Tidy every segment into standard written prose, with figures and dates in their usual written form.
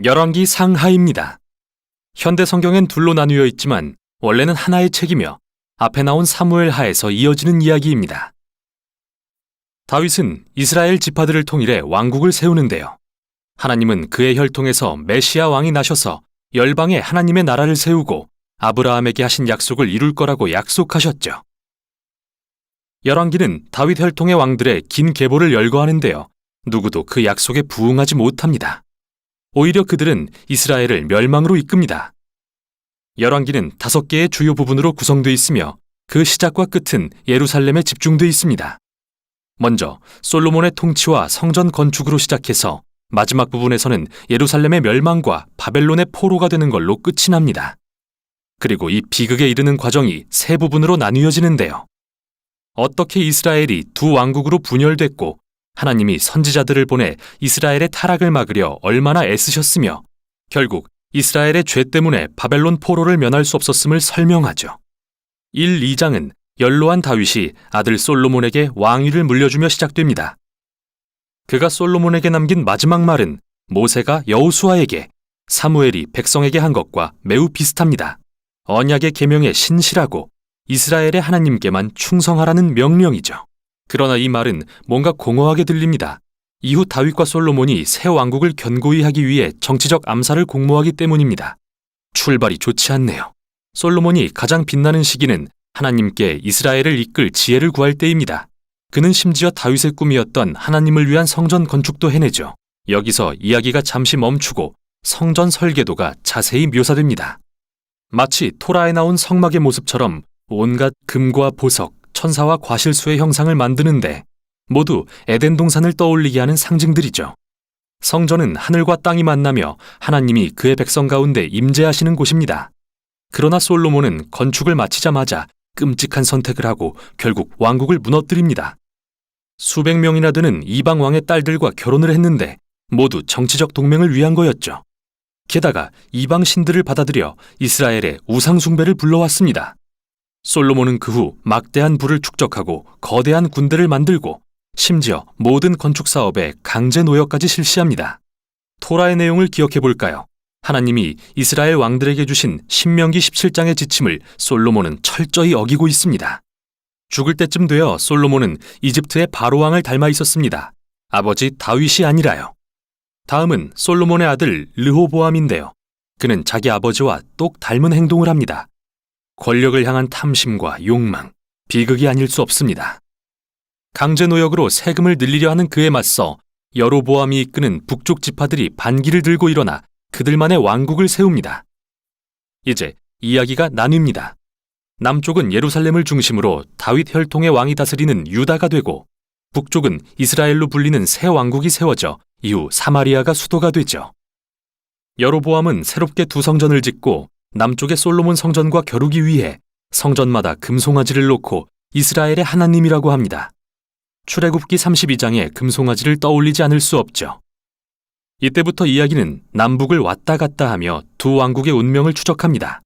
열왕기 상하입니다. 현대 성경엔 둘로 나뉘어 있지만 원래는 하나의 책이며 앞에 나온 사무엘 하에서 이어지는 이야기입니다. 다윗은 이스라엘 지파들을 통일해 왕국을 세우는데요. 하나님은 그의 혈통에서 메시아 왕이 나셔서 열방에 하나님의 나라를 세우고 아브라함에게 하신 약속을 이룰 거라고 약속하셨죠. 열왕기는 다윗 혈통의 왕들의 긴 계보를 열거하는데요. 누구도 그 약속에 부응하지 못합니다. 오히려 그들은 이스라엘을 멸망으로 이끕니다. 열왕기는 5개의 주요 부분으로 구성되어 있으며 그 시작과 끝은 예루살렘에 집중되어 있습니다. 먼저 솔로몬의 통치와 성전 건축으로 시작해서 마지막 부분에서는 예루살렘의 멸망과 바벨론의 포로가 되는 걸로 끝이 납니다. 그리고 이 비극에 이르는 과정이 3부분으로 나뉘어지는데요. 어떻게 이스라엘이 두 왕국으로 분열됐고 하나님이 선지자들을 보내 이스라엘의 타락을 막으려 얼마나 애쓰셨으며 결국 이스라엘의 죄 때문에 바벨론 포로를 면할 수 없었음을 설명하죠. 1, 2장은 연로한 다윗이 아들 솔로몬에게 왕위를 물려주며 시작됩니다. 그가 솔로몬에게 남긴 마지막 말은 모세가 여호수아에게, 사무엘이 백성에게 한 것과 매우 비슷합니다. 언약의 계명에 신실하고 이스라엘의 하나님께만 충성하라는 명령이죠. 그러나 이 말은 뭔가 공허하게 들립니다. 이후 다윗과 솔로몬이 새 왕국을 견고히 하기 위해 정치적 암살을 공모하기 때문입니다. 출발이 좋지 않네요. 솔로몬이 가장 빛나는 시기는 하나님께 이스라엘을 이끌 지혜를 구할 때입니다. 그는 심지어 다윗의 꿈이었던 하나님을 위한 성전 건축도 해내죠. 여기서 이야기가 잠시 멈추고 성전 설계도가 자세히 묘사됩니다. 마치 토라에 나온 성막의 모습처럼 온갖 금과 보석, 천사와 과실수의 형상을 만드는데 모두 에덴 동산을 떠올리게 하는 상징들이죠. 성전은 하늘과 땅이 만나며 하나님이 그의 백성 가운데 임재하시는 곳입니다. 그러나 솔로몬은 건축을 마치자마자 끔찍한 선택을 하고 결국 왕국을 무너뜨립니다. 수백 명이나 되는 이방 왕의 딸들과 결혼을 했는데 모두 정치적 동맹을 위한 거였죠. 게다가 이방 신들을 받아들여 이스라엘의 우상 숭배를 불러왔습니다. 솔로몬은 그 후 막대한 부를 축적하고 거대한 군대를 만들고 심지어 모든 건축 사업에 강제 노역까지 실시합니다. 토라의 내용을 기억해 볼까요? 하나님이 이스라엘 왕들에게 주신 신명기 17장의 지침을 솔로몬은 철저히 어기고 있습니다. 죽을 때쯤 되어 솔로몬은 이집트의 바로 왕을 닮아 있었습니다. 아버지 다윗이 아니라요. 다음은 솔로몬의 아들 르호보암인데요. 그는 자기 아버지와 똑 닮은 행동을 합니다. 권력을 향한 탐심과 욕망, 비극이 아닐 수 없습니다. 강제 노역으로 세금을 늘리려 하는 그에 맞서 여로보암이 이끄는 북쪽 지파들이 반기를 들고 일어나 그들만의 왕국을 세웁니다. 이제 이야기가 나뉩니다. 남쪽은 예루살렘을 중심으로 다윗 혈통의 왕이 다스리는 유다가 되고 북쪽은 이스라엘로 불리는 새 왕국이 세워져 이후 사마리아가 수도가 되죠. 여로보암은 새롭게 두 성전을 짓고 남쪽의 솔로몬 성전과 겨루기 위해 성전마다 금송아지를 놓고 이스라엘의 하나님이라고 합니다. 출애굽기 32장에 금송아지를 떠올리지 않을 수 없죠. 이때부터 이야기는 남북을 왔다 갔다 하며 두 왕국의 운명을 추적합니다.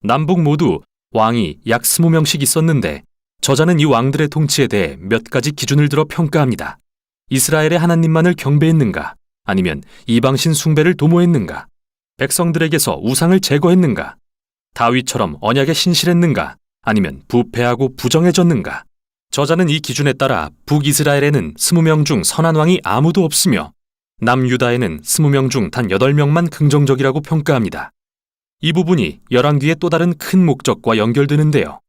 남북 모두 왕이 약 20명씩 있었는데 저자는 이 왕들의 통치에 대해 몇 가지 기준을 들어 평가합니다. 이스라엘의 하나님만을 경배했는가? 아니면 이방신 숭배를 도모했는가? 백성들에게서 우상을 제거했는가? 다윗처럼 언약에 신실했는가? 아니면 부패하고 부정해졌는가? 저자는 이 기준에 따라 북이스라엘에는 20명 중 선한 왕이 아무도 없으며 남유다에는 20명 중 단 8명만 긍정적이라고 평가합니다. 이 부분이 열왕기의 또 다른 큰 목적과 연결되는데요.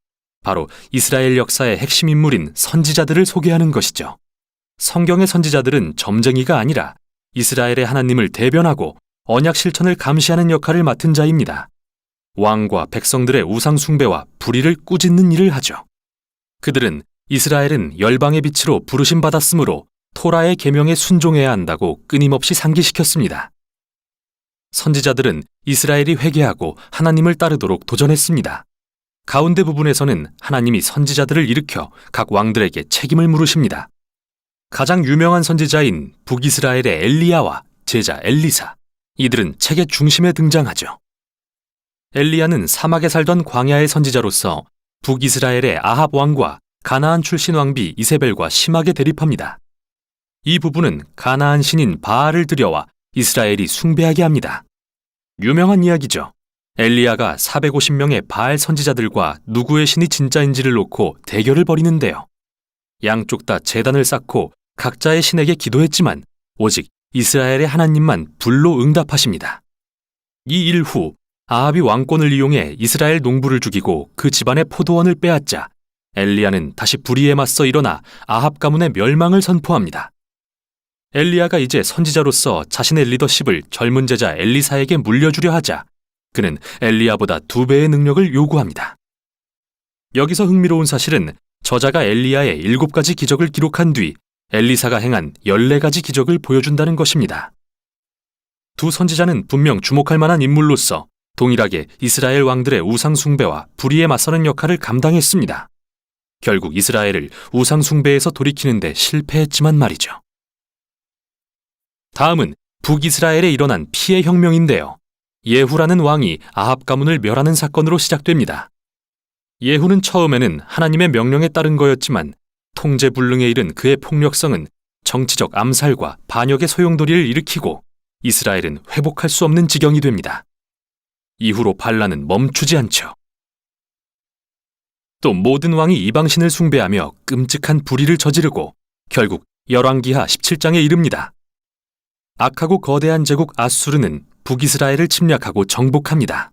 바로 이스라엘 역사의 핵심 인물인 선지자들을 소개하는 것이죠. 성경의 선지자들은 점쟁이가 아니라 이스라엘의 하나님을 대변하고 언약 실천을 감시하는 역할을 맡은 자입니다. 왕과 백성들의 우상 숭배와 불의를 꾸짖는 일을 하죠. 그들은 이스라엘은 열방의 빛으로 부르심 받았으므로 토라의 계명에 순종해야 한다고 끊임없이 상기시켰습니다. 선지자들은 이스라엘이 회개하고 하나님을 따르도록 도전했습니다. 가운데 부분에서는 하나님이 선지자들을 일으켜 각 왕들에게 책임을 물으십니다. 가장 유명한 선지자인 북이스라엘의 엘리야와 제자 엘리사, 이들은 책의 중심에 등장하죠. 엘리야는 사막에 살던 광야의 선지자로서 북이스라엘의 아합 왕과 가나안 출신 왕비 이세벨과 심하게 대립합니다. 이 부부는 가나안 신인 바알을 들여와 이스라엘이 숭배하게 합니다. 유명한 이야기죠. 엘리야가 450명의 바알 선지자들과 누구의 신이 진짜인지를 놓고 대결을 벌이는데요. 양쪽 다 제단을 쌓고 각자의 신에게 기도했지만 오직 이스라엘의 하나님만 불로 응답하십니다. 이 일 후 아합이 왕권을 이용해 이스라엘 농부를 죽이고 그 집안의 포도원을 빼앗자 엘리야는 다시 불의에 맞서 일어나 아합 가문의 멸망을 선포합니다. 엘리야가 이제 선지자로서 자신의 리더십을 젊은 제자 엘리사에게 물려주려 하자 그는 엘리야보다 2배의 능력을 요구합니다. 여기서 흥미로운 사실은 저자가 엘리야의 7가지 기적을 기록한 뒤 엘리사가 행한 14가지 기적을 보여준다는 것입니다. 두 선지자는 분명 주목할 만한 인물로서 동일하게 이스라엘 왕들의 우상 숭배와 불의에 맞서는 역할을 감당했습니다. 결국 이스라엘을 우상 숭배에서 돌이키는 데 실패했지만 말이죠. 다음은 북이스라엘에 일어난 피해 혁명인데요. 예후라는 왕이 아합 가문을 멸하는 사건으로 시작됩니다. 예후는 처음에는 하나님의 명령에 따른 거였지만 통제불능에 이른 그의 폭력성은 정치적 암살과 반역의 소용돌이를 일으키고 이스라엘은 회복할 수 없는 지경이 됩니다. 이후로 반란은 멈추지 않죠. 또 모든 왕이 이방신을 숭배하며 끔찍한 불의를 저지르고 결국 열왕기하 17장에 이릅니다. 악하고 거대한 제국 아수르는 북이스라엘을 침략하고 정복합니다.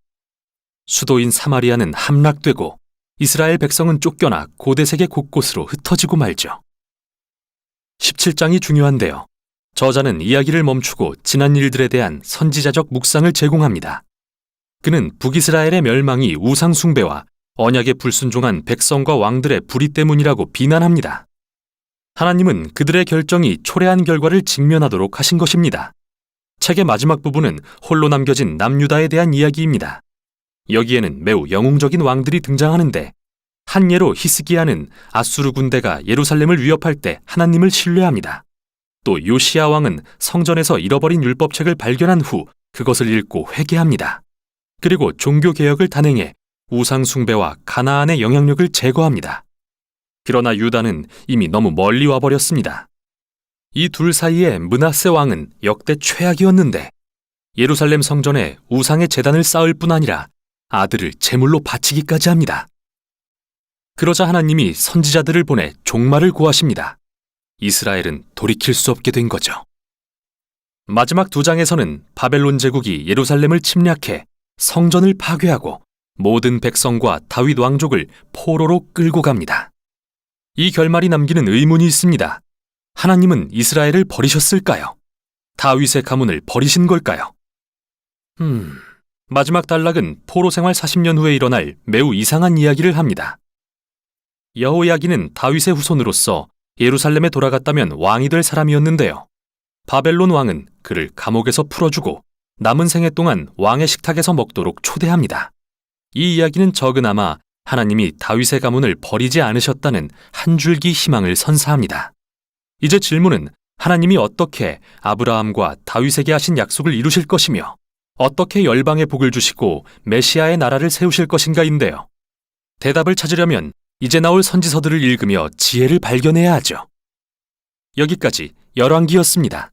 수도인 사마리아는 함락되고 이스라엘 백성은 쫓겨나 고대 세계 곳곳으로 흩어지고 말죠. 17장이 중요한데요. 저자는 이야기를 멈추고 지난 일들에 대한 선지자적 묵상을 제공합니다. 그는 북이스라엘의 멸망이 우상 숭배와 언약에 불순종한 백성과 왕들의 불의 때문이라고 비난합니다. 하나님은 그들의 결정이 초래한 결과를 직면하도록 하신 것입니다. 책의 마지막 부분은 홀로 남겨진 남유다에 대한 이야기입니다. 여기에는 매우 영웅적인 왕들이 등장하는데 한 예로 히스기야는 아수르 군대가 예루살렘을 위협할 때 하나님을 신뢰합니다. 또 요시야 왕은 성전에서 잃어버린 율법책을 발견한 후 그것을 읽고 회개합니다. 그리고 종교개혁을 단행해 우상 숭배와 가나안의 영향력을 제거합니다. 그러나 유다는 이미 너무 멀리 와버렸습니다. 이 둘 사이에 므낫세 왕은 역대 최악이었는데 예루살렘 성전에 우상의 제단을 쌓을 뿐 아니라 아들을 제물로 바치기까지 합니다. 그러자 하나님이 선지자들을 보내 종말을 고하십니다. 이스라엘은 돌이킬 수 없게 된 거죠. 마지막 2장에서는 바벨론 제국이 예루살렘을 침략해 성전을 파괴하고 모든 백성과 다윗 왕족을 포로로 끌고 갑니다. 이 결말이 남기는 의문이 있습니다. 하나님은 이스라엘을 버리셨을까요? 다윗의 가문을 버리신 걸까요? 마지막 단락은 포로 생활 40년 후에 일어날 매우 이상한 이야기를 합니다. 여호야긴은 다윗의 후손으로서 예루살렘에 돌아갔다면 왕이 될 사람이었는데요. 바벨론 왕은 그를 감옥에서 풀어주고 남은 생애 동안 왕의 식탁에서 먹도록 초대합니다. 이 이야기는 적으나마 하나님이 다윗의 가문을 버리지 않으셨다는 한 줄기 희망을 선사합니다. 이제 질문은 하나님이 어떻게 아브라함과 다윗에게 하신 약속을 이루실 것이며 어떻게 열방에 복을 주시고 메시아의 나라를 세우실 것인가인데요. 대답을 찾으려면 이제 나올 선지서들을 읽으며 지혜를 발견해야 하죠. 여기까지 열왕기였습니다.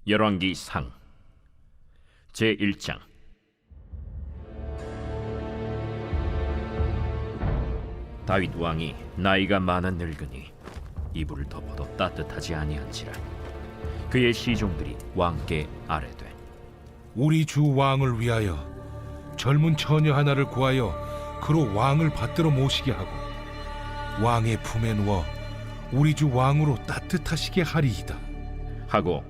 열왕기상 제1장. 다윗 왕이 나이가 많아 늙으니 이불을 덮어도 따뜻하지 아니한지라 그의 시종들이 왕께 아뢰되 우리 주 왕을 위하여 젊은 처녀 하나를 구하여 그로 왕을 받들어 모시게 하고 왕의 품에 누워 우리 주 왕으로 따뜻하시게 하리이다 하고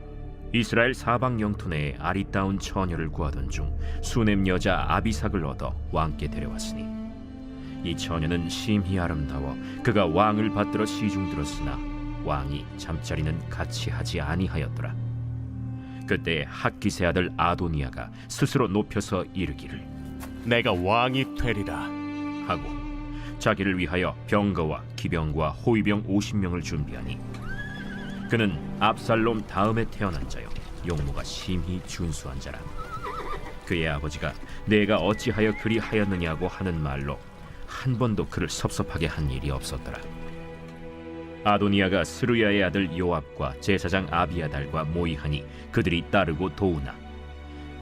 이스라엘 사방 영토 내에 아리따운 처녀를 구하던 중 수넴 여자 아비삭을 얻어 왕께 데려왔으니 이 처녀는 심히 아름다워 그가 왕을 받들어 시중들었으나 왕이 잠자리는 같이 하지 아니하였더라. 그때 학기세 아들 아도니아가 스스로 높여서 이르기를 내가 왕이 되리라 하고 자기를 위하여 병거와 기병과 호위병 50명을 준비하니 그는 압살롬 다음에 태어난 자요 용모가 심히 준수한 자라. 그의 아버지가 내가 어찌하여 그리 하였느냐고 하는 말로 한 번도 그를 섭섭하게 한 일이 없었더라. 아도니아가 스루야의 아들 요압과 제사장 아비아달과 모이하니 그들이 따르고 도우나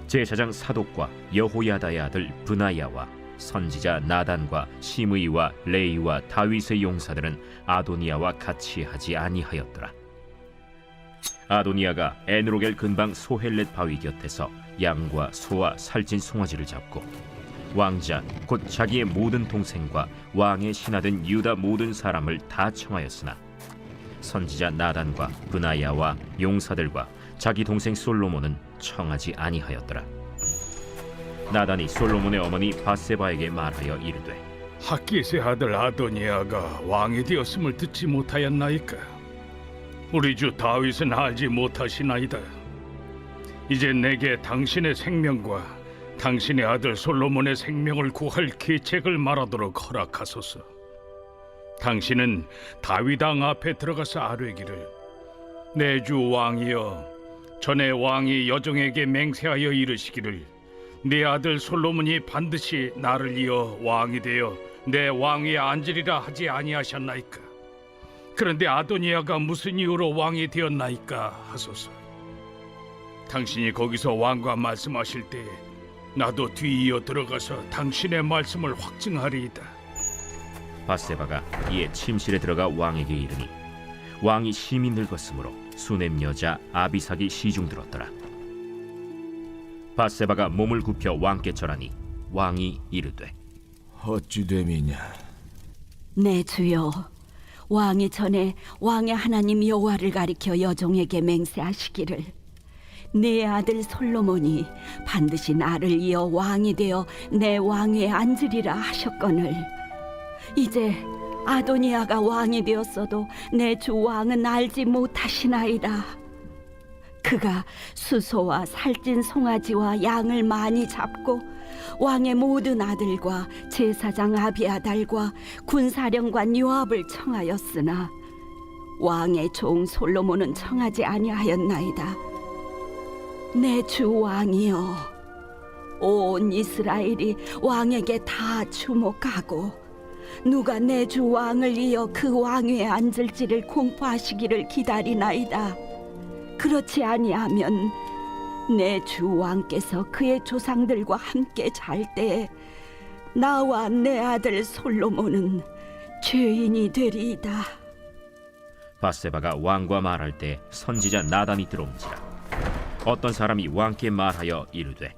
제사장 사독과 여호야다의 아들 브나야와 선지자 나단과 시므이와 레이와 다윗의 용사들은 아도니아와 같이 하지 아니하였더라. 아도니아가 에누로겔 근방 소헬렛 바위 곁에서 양과 소와 살찐 송아지를 잡고 왕자 곧 자기의 모든 동생과 왕의 신하된 유다 모든 사람을 다 청하였으나 선지자 나단과 브나야와 용사들과 자기 동생 솔로몬은 청하지 아니하였더라. 나단이 솔로몬의 어머니 바세바에게 말하여 이르되 핫깃의 아들 아도니아가 왕이 되었음을 듣지 못하였나이까? 우리 주 다윗은 알지 못하시나이다. 이제 내게 당신의 생명과 당신의 아들 솔로몬의 생명을 구할 계책을 말하도록 허락하소서. 당신은 다윗 왕 앞에 들어가서 아뢰기를 내 주 왕이여, 전에 왕이 여종에게 맹세하여 이르시기를 네 아들 솔로몬이 반드시 나를 이어 왕이 되어 내 왕위에 앉으리라 하지 아니하셨나이까? 그런데 아도니아가 무슨 이유로 왕이 되었나이까 하소서. 당신이 거기서 왕과 말씀하실 때 나도 뒤이어 들어가서 당신의 말씀을 확증하리이다. 바세바가 이에 침실에 들어가 왕에게 이르니 왕이 심히 늙었으므로 수넴 여자 아비삭이 시중 들었더라. 바세바가 몸을 굽혀 왕께 절하니 왕이 이르되 어찌 됨이냐? 내 주여, 왕이 전에 왕의 하나님 여호와를 가리켜 여종에게 맹세하시기를 네 아들 솔로몬이 반드시 나를 이어 왕이 되어 내 왕위에 앉으리라 하셨거늘 이제 아도니아가 왕이 되었어도 내 주 왕은 알지 못하시나이다. 그가 수소와 살찐 송아지와 양을 많이 잡고 왕의 모든 아들과 제사장 아비아달과 군사령관 요압을 청하였으나 왕의 종 솔로몬은 청하지 아니하였나이다. 내 주 왕이여, 온 이스라엘이 왕에게 다 주목하고 누가 내 주 왕을 이어 그 왕위에 앉을지를 공포하시기를 기다리나이다. 그렇지 아니하면 내 주 왕께서 그의 조상들과 함께 잘 때에 나와 내 아들 솔로몬은 죄인이 되리이다. 바세바가 왕과 말할 때 선지자 나단이 들어온지라. 어떤 사람이 왕께 말하여 이르되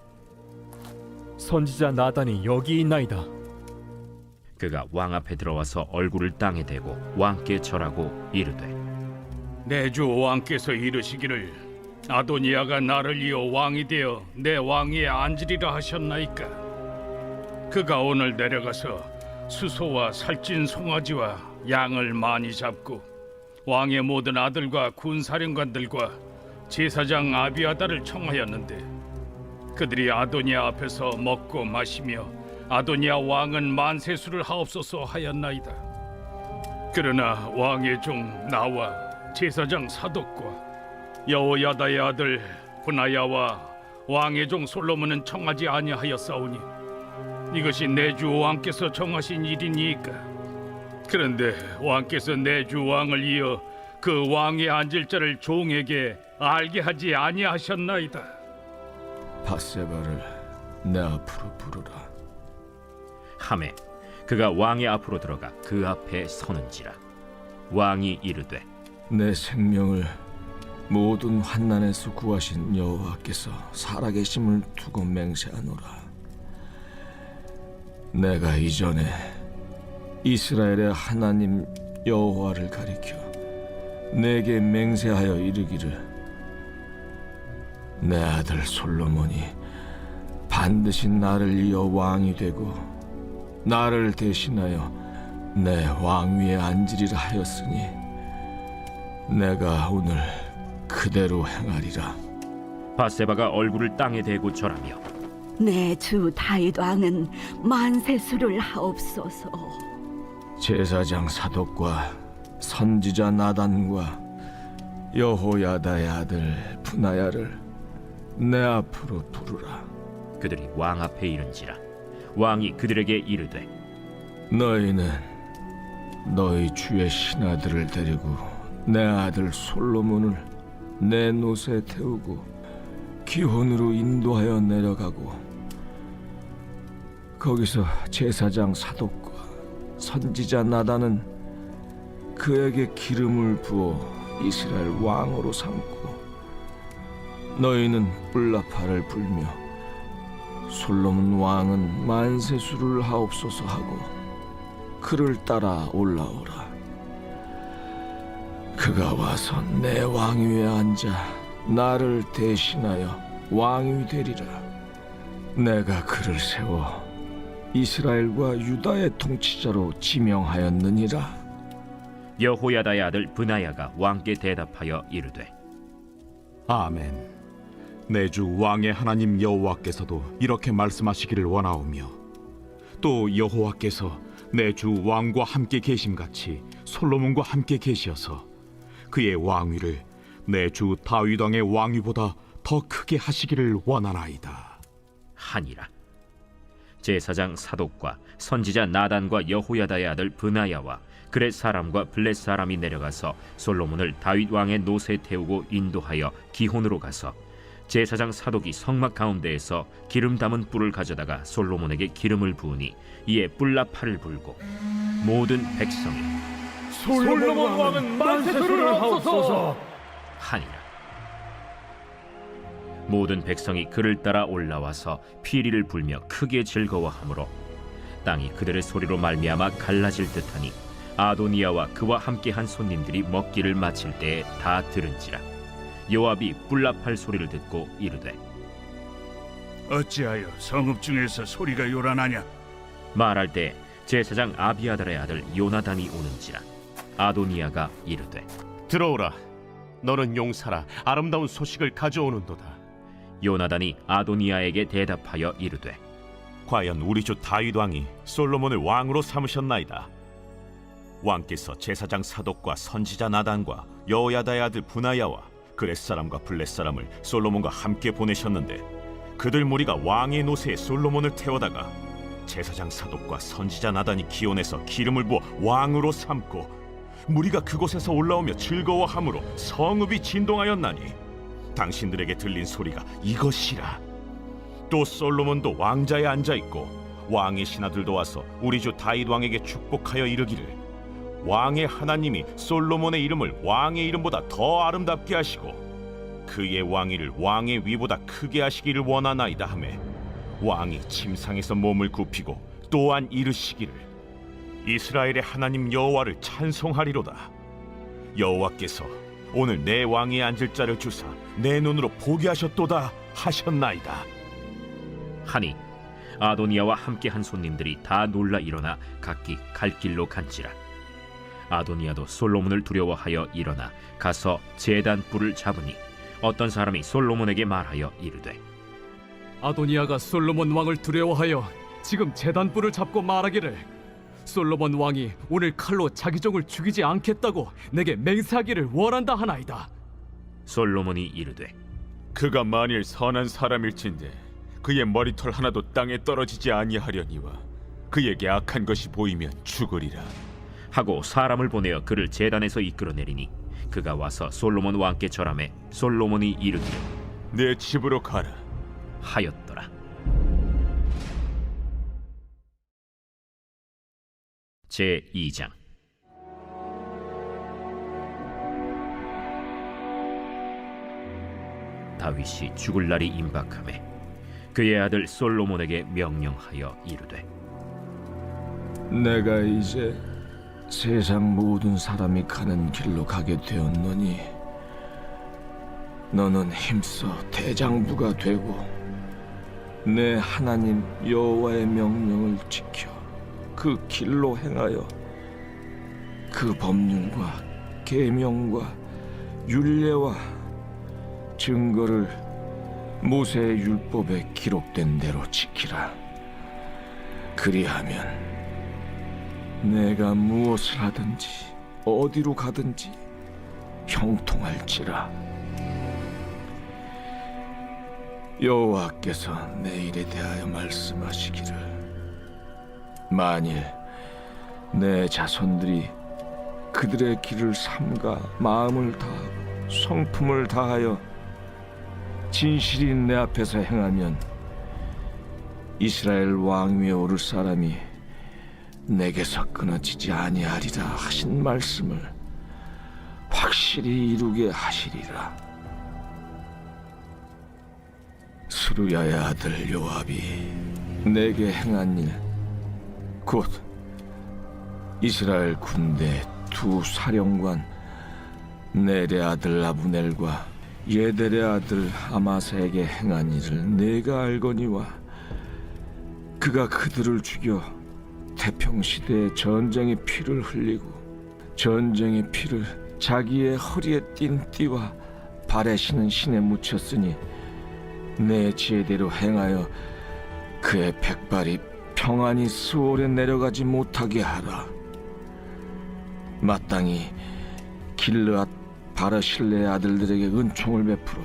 선지자 나단이 여기 있나이다. 그가 왕 앞에 들어와서 얼굴을 땅에 대고 왕께 절하고 이르되 내 주 왕께서 이르시기를 아도니아가 나를 이어 왕이 되어 내 왕위에 앉으리라 하셨나이까? 그가 오늘 내려가서 수소와 살찐 송아지와 양을 많이 잡고 왕의 모든 아들과 군사령관들과 제사장 아비아달을 청하였는데 그들이 아도니아 앞에서 먹고 마시며 아도니아 왕은 만세수를 하옵소서 하였나이다. 그러나 왕의 종 나와 제사장 사독과 여호야다의 아들 브나야와 왕의 종 솔로몬은 청하지 아니하였사오니 이것이 내 주 왕께서 정하신 일이니까. 그런데 왕께서 내 주 왕을 이어 그 왕에 앉을 자를 종에게 알게 하지 아니하셨나이다. 바세바를 내 앞으로 부르라. 하매 그가 왕의 앞으로 들어가 그 앞에 서는지라. 왕이 이르되 내 생명을 모든 환난에서 구하신 여호와께서 살아계심을 두고 맹세하노라. 내가 이전에 이스라엘의 하나님 여호와를 가리켜 내게 맹세하여 이르기를 내 아들 솔로몬이 반드시 나를 이어 왕이 되고 나를 대신하여 내 왕위에 앉으리라 하였으니 내가 오늘 그대로 행하리라. 바세바가 얼굴을 땅에 대고 절하며 내 주 다윗 왕은 만세수를 하옵소서. 제사장 사독과 선지자 나단과 여호야다의 아들 브나야를 내 앞으로 부르라. 그들이 왕 앞에 이른지라. 왕이 그들에게 이르되 너희는 너희 주의 신하들을 데리고 내 아들 솔로몬을 내 노새에 태우고 기혼으로 인도하여 내려가고 거기서 제사장 사독과 선지자 나단은 그에게 기름을 부어 이스라엘 왕으로 삼고 너희는 뿔나팔을 불며 솔로몬 왕은 만세수를 하옵소서 하고 그를 따라 올라오라. 그가 와서 내 왕위에 앉아 나를 대신하여 왕이 되리라. 내가 그를 세워 이스라엘과 유다의 통치자로 지명하였느니라. 여호야다의 아들 브나야가 왕께 대답하여 이르되 아멘. 내 주 왕의 하나님 여호와께서도 이렇게 말씀하시기를 원하오며 또 여호와께서 내 주 왕과 함께 계심같이 솔로몬과 함께 계시어서 그의 왕위를 내 주 다윗 왕의 왕위보다 더 크게 하시기를 원하나이다 하니라. 제사장 사독과 선지자 나단과 여호야다의 아들 브나야와 그렛 사람과 블렛 사람이 내려가서 솔로몬을 다윗 왕의 노새에 태우고 인도하여 기혼으로 가서 제사장 사독이 성막 가운데에서 기름 담은 뿔을 가져다가 솔로몬에게 기름을 부으니 이에 뿔나팔을 불고 모든 백성이 솔로몬 왕은 만세수를 하옵소서 하니라. 모든 백성이 그를 따라 올라와서 피리를 불며 크게 즐거워하므로 땅이 그들의 소리로 말미암아 갈라질 듯하니 아도니아와 그와 함께한 손님들이 먹기를 마칠 때에 다 들은지라. 요압이 뿔나팔 소리를 듣고 이르되 어찌하여 성읍 중에서 소리가 요란하냐? 말할 때 제사장 아비아달의 아들 요나단이 오는지라. 아도니아가 이르되 들어오라. 너는 용사라 아름다운 소식을 가져오는도다. 요나단이 아도니아에게 대답하여 이르되 과연 우리 주 다윗 왕이 솔로몬을 왕으로 삼으셨나이다. 왕께서 제사장 사독과 선지자 나단과 여호야다의 아들 브나야와 그렛 사람과 블렛 사람을 솔로몬과 함께 보내셨는데 그들 무리가 왕의 노새에 솔로몬을 태워다가 제사장 사독과 선지자 나단이 기온에서 기름을 부어 왕으로 삼고 무리가 그곳에서 올라오며 즐거워함으로 성읍이 진동하였나니 당신들에게 들린 소리가 이것이라. 또 솔로몬도 왕자에 앉아있고 왕의 신하들도 와서 우리 주 다윗 왕에게 축복하여 이르기를 왕의 하나님이 솔로몬의 이름을 왕의 이름보다 더 아름답게 하시고 그의 왕위를 왕의 위보다 크게 하시기를 원하나이다 하매 왕이 침상에서 몸을 굽히고 또한 이르시기를 이스라엘의 하나님 여호와를 찬송하리로다. 여호와께서 오늘 내 왕위에 앉을 자를 주사 내 눈으로 보게 하셨도다 하셨나이다 하니 아도니아와 함께한 손님들이 다 놀라 일어나 각기 갈 길로 간지라. 아도니아도 솔로몬을 두려워하여 일어나 가서 제단 뿔을 잡으니 어떤 사람이 솔로몬에게 말하여 이르되 아도니아가 솔로몬 왕을 두려워하여 지금 제단뿔을 잡고 말하기를 솔로몬 왕이 오늘 칼로 자기 종을 죽이지 않겠다고 내게 맹세하기를 원한다 하나이다. 솔로몬이 이르되 그가 만일 선한 사람일진데 그의 머리털 하나도 땅에 떨어지지 아니하려니와 그에게 악한 것이 보이면 죽으리라 하고 사람을 보내어 그를 제단에서 이끌어내리니 그가 와서 솔로몬 왕께 절하매 솔로몬이 이르기를 내 집으로 가라 하였더라. 제2장. 다윗이 죽을 날이 임박하매 그의 아들 솔로몬에게 명령하여 이르되 내가 이제 세상 모든 사람이 가는 길로 가게 되었노니 너는 힘써 대장부가 되고 내 하나님 여호와의 명령을 지켜 그 길로 행하여 그 법률과 계명과 율례와 증거를 모세의 율법에 기록된 대로 지키라. 그리하면 내가 무엇을 하든지 어디로 가든지 형통할지라. 여호와께서 내 일에 대하여 말씀하시기를 만일 내 자손들이 그들의 길을 삼가 마음을 다하고 성품을 다하여 진실이 내 앞에서 행하면 이스라엘 왕 위에 오를 사람이 내게서 끊어지지 아니하리라 하신 말씀을 확실히 이루게 하시리라. 스루야의 아들 요압이 내게 행한 일, 곧 이스라엘 군대 두 사령관 넬의 아들 아브넬과 예델의 아들 아마사에게 행한 일을 내가 알거니와 그가 그들을 죽여 태평시대에 전쟁의 피를 흘리고 전쟁의 피를 자기의 허리에 띤 띠와 발에 신은 신에 묻혔으니 내 지혜대로 행하여 그의 백발이 평안히 스올에 내려가지 못하게 하라. 마땅히 길르앗 바르실레의 아들들에게 은총을 베풀어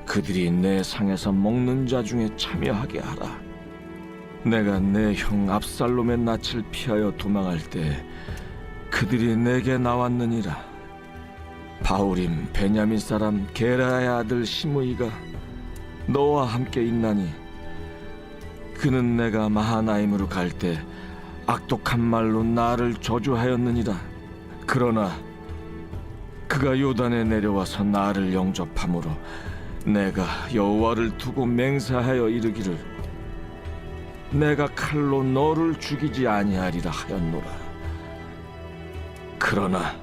그들이 내 상에서 먹는 자 중에 참여하게 하라. 내가 내 형 압살롬의 낯을 피하여 도망할 때 그들이 내게 나왔느니라. 바울임 베냐민 사람 게라의 아들 시므이가 너와 함께 있나니 그는 내가 마하나임으로 갈 때 악독한 말로 나를 저주하였느니라. 그러나 그가 요단에 내려와서 나를 영접함으로 내가 여호와를 두고 맹세하여 이르기를 내가 칼로 너를 죽이지 아니하리라 하였노라. 그러나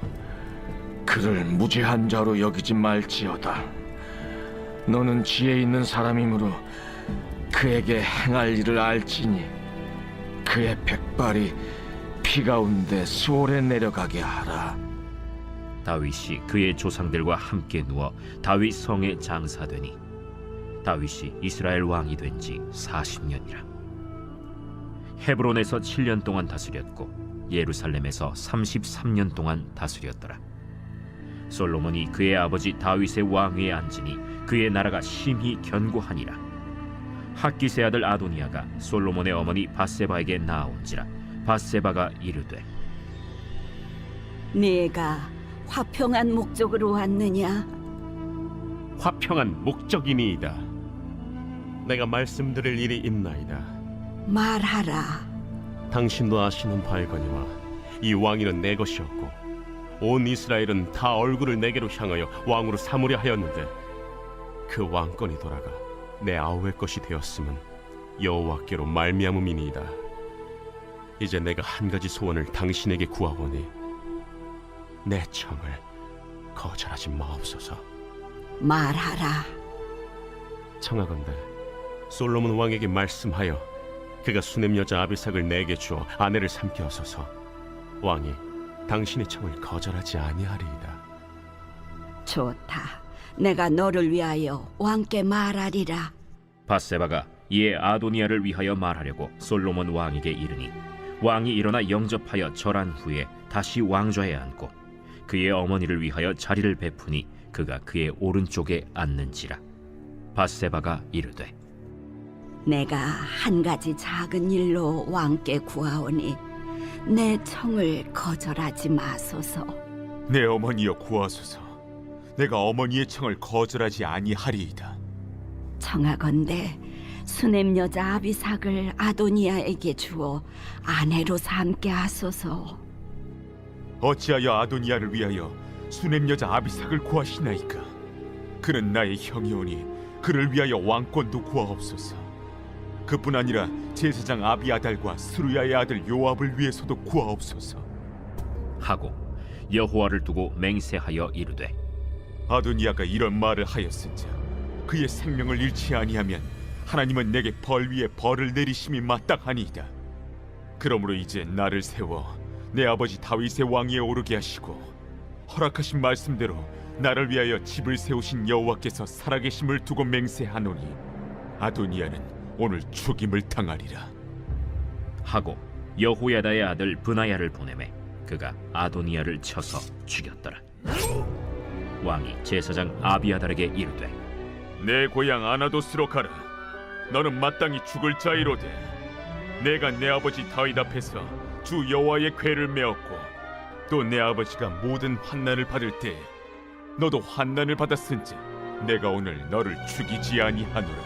그를 무죄한 자로 여기지 말지어다. 너는 지혜 있는 사람이므로 그에게 행할 일을 알지니 그의 백발이 피 가운데 수월에 내려가게 하라. 다윗이 그의 조상들과 함께 누워 다윗 성에 장사되니 다윗이 이스라엘 왕이 된 지 40년이라. 헤브론에서 7년 동안 다스렸고 예루살렘에서 33년 동안 다스렸더라. 솔로몬이 그의 아버지 다윗의 왕위에 앉으니 그의 나라가 심히 견고하니라. 핫기스의 아들 아도니아가 솔로몬의 어머니 밧세바에게 나아온지라. 밧세바가 이르되 네가 화평한 목적으로 왔느냐? 화평한 목적이니이다. 내가 말씀드릴 일이 있나이다. 말하라. 당신도 아시는 바이거니와 이 왕위는 내 것이었고 온 이스라엘은 다 얼굴을 내게로 향하여 왕으로 삼으려 하였는데 그 왕권이 돌아가 내 아우의 것이 되었음은 여호와께로 말미암음이니이다. 이제 내가 한 가지 소원을 당신에게 구하오니 내 청을 거절하지 마옵소서. 말하라. 청하건대 솔로몬 왕에게 말씀하여 그가 수넴 여자 아비삭을 내게 주어 아내를 삼게 하소서. 왕이 당신의 청을 거절하지 아니하리이다. 좋다. 내가 너를 위하여 왕께 말하리라. 밧세바가 이에 아도니아를 위하여 말하려고 솔로몬 왕에게 이르니 왕이 일어나 영접하여 절한 후에 다시 왕좌에 앉고 그의 어머니를 위하여 자리를 베푸니 그가 그의 오른쪽에 앉는지라. 밧세바가 이르되 내가 한 가지 작은 일로 왕께 구하오니 내 청을 거절하지 마소서. 내 어머니여 구하소서. 내가 어머니의 청을 거절하지 아니하리이다. 청하건대 수넴 여자 아비삭을 아도니아에게 주어 아내로 삼게 하소서. 어찌하여 아도니아를 위하여 수넴 여자 아비삭을 구하시나이까? 그는 나의 형이오니 그를 위하여 왕권도 구하옵소서. 그뿐 아니라 제사장 아비아달과 스루야의 아들 요압을 위해서도 구하옵소서. 하고 여호와를 두고 맹세하여 이르되 아도니아가 이런 말을 하였은즉 그의 생명을 잃지 아니하면 하나님은 내게 벌 위에 벌을 내리심이 마땅하니이다. 그러므로 이제 나를 세워 내 아버지 다윗의 왕위에 오르게 하시고 허락하신 말씀대로 나를 위하여 집을 세우신 여호와께서 살아계심을 두고 맹세하노니 아도니아는 오늘 죽임을 당하리라. 하고 여호야다의 아들 브나야를 보내매 그가 아도니아를 쳐서 죽였더라. 왕이 제사장 아비아달에게 이르되 내 고향 아나도스로 가라. 너는 마땅히 죽을 자이로되 내가 내 아버지 다윗 앞에서 주 여호와의 궤를 메었고 또 내 아버지가 모든 환난을 받을 때 너도 환난을 받았은즉 내가 오늘 너를 죽이지 아니하노라.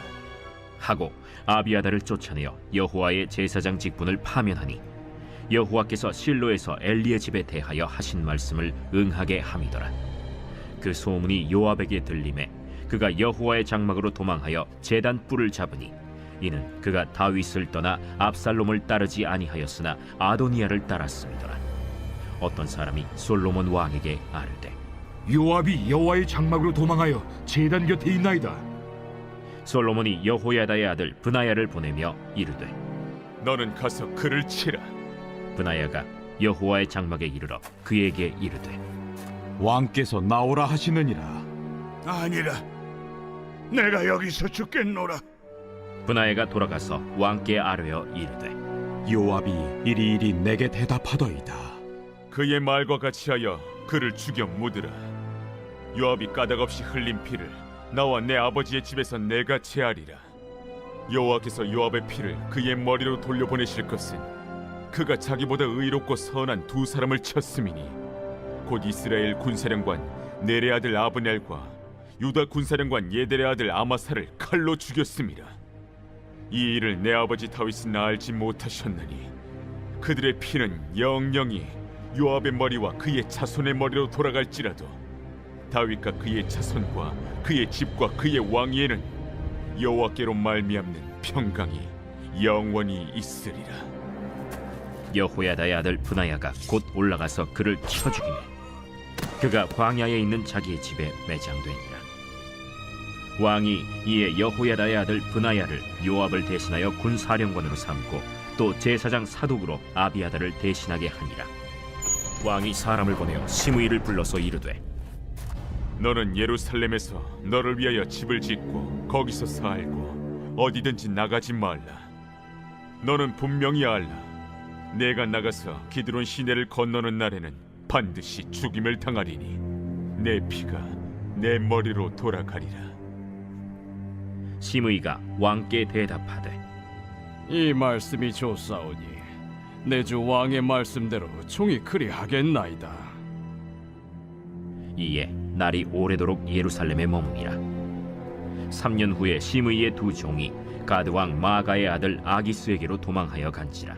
하고 아비아다를 쫓아내어 여호와의 제사장 직분을 파면하니 여호와께서 실로에서 엘리의 집에 대하여 하신 말씀을 응하게 함이더라. 그 소문이 요압에게 들림에 그가 여호와의 장막으로 도망하여 제단 뿔을 잡으니 이는 그가 다윗을 떠나 압살롬을 따르지 아니하였으나 아도니아를 따랐음이더라. 어떤 사람이 솔로몬 왕에게 아뢰되 요압이 여호와의 장막으로 도망하여 제단 곁에 있나이다. 솔로몬이 여호야다의 아들 브나야를 보내며 이르되 너는 가서 그를 치라. 브나야가 여호와의 장막에 이르러 그에게 이르되 왕께서 나오라 하시느니라. 아니라, 내가 여기서 죽겠노라. 브나야가 돌아가서 왕께 아뢰어 이르되 요압이 이리이리 내게 대답하더이다. 그의 말과 같이 하여 그를 죽여 묻으라. 요압이 까닭없이 흘린 피를 나와 내 아버지의 집에서 내가 제하리라. 여호와께서 요압의 피를 그의 머리로 돌려보내실 것은 그가 자기보다 의롭고 선한 두 사람을 쳤음이니 곧 이스라엘 군사령관 네레 아들 아브넬과 유다 군사령관 예델의 아들 아마사를 칼로 죽였음이라. 이 일을 내 아버지 다윗은 알지 못하셨나니 그들의 피는 영영이 요압의 머리와 그의 자손의 머리로 돌아갈지라도 다윗과 그의 자손과 그의 집과 그의 왕위에는 여호와께로 말미암는 평강이 영원히 있으리라. 여호야다의 아들 브나야가 곧 올라가서 그를 쳐 죽이매 그가 광야에 있는 자기의 집에 매장되니라. 왕이 이에 여호야다의 아들 브나야를 요압을 대신하여 군사령관으로 삼고 또 제사장 사독으로 아비아다를 대신하게 하니라. 왕이 사람을 보내어 시므이를 불러서 이르되 너는 예루살렘에서 너를 위하여 집을 짓고 거기서 살고 어디든지 나가지 말라. 너는 분명히 알라. 내가 나가서 기드론 시내를 건너는 날에는 반드시 죽임을 당하리니 내 피가 내 머리로 돌아가리라. 시므이가 왕께 대답하되 이 말씀이 좋사오니 내 주 왕의 말씀대로 종이 그리하겠나이다. 이에 날이 오래도록 예루살렘에 머무니라. 3년 후에 시므이의 두 종이 가드 왕 마가의 아들 아기스에게로 도망하여 간지라.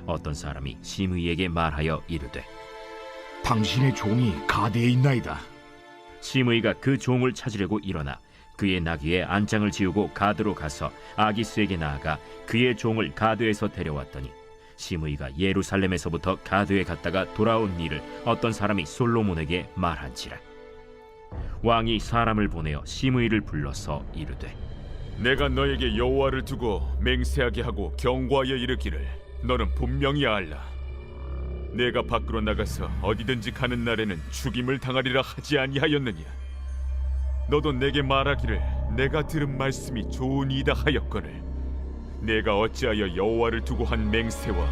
어떤 사람이 시므이에게 말하여 이르되 당신의 종이 가드에 있나이다. 시므이가 그 종을 찾으려고 일어나 그의 나귀에 안장을 지우고 가드로 가서 아기스에게 나아가 그의 종을 가드에서 데려왔더니 시므이가 예루살렘에서부터 가드에 갔다가 돌아온 일을 어떤 사람이 솔로몬에게 말한지라. 왕이 사람을 보내어 시므이를 불러서 이르되 내가 너에게 여호와를 두고 맹세하게 하고 경고하여 이르기를 너는 분명히 알라. 내가 밖으로 나가서 어디든지 가는 날에는 죽임을 당하리라 하지 아니하였느냐. 너도 내게 말하기를 내가 들은 말씀이 좋으니이다 하였거늘 내가 어찌하여 여호와를 두고 한 맹세와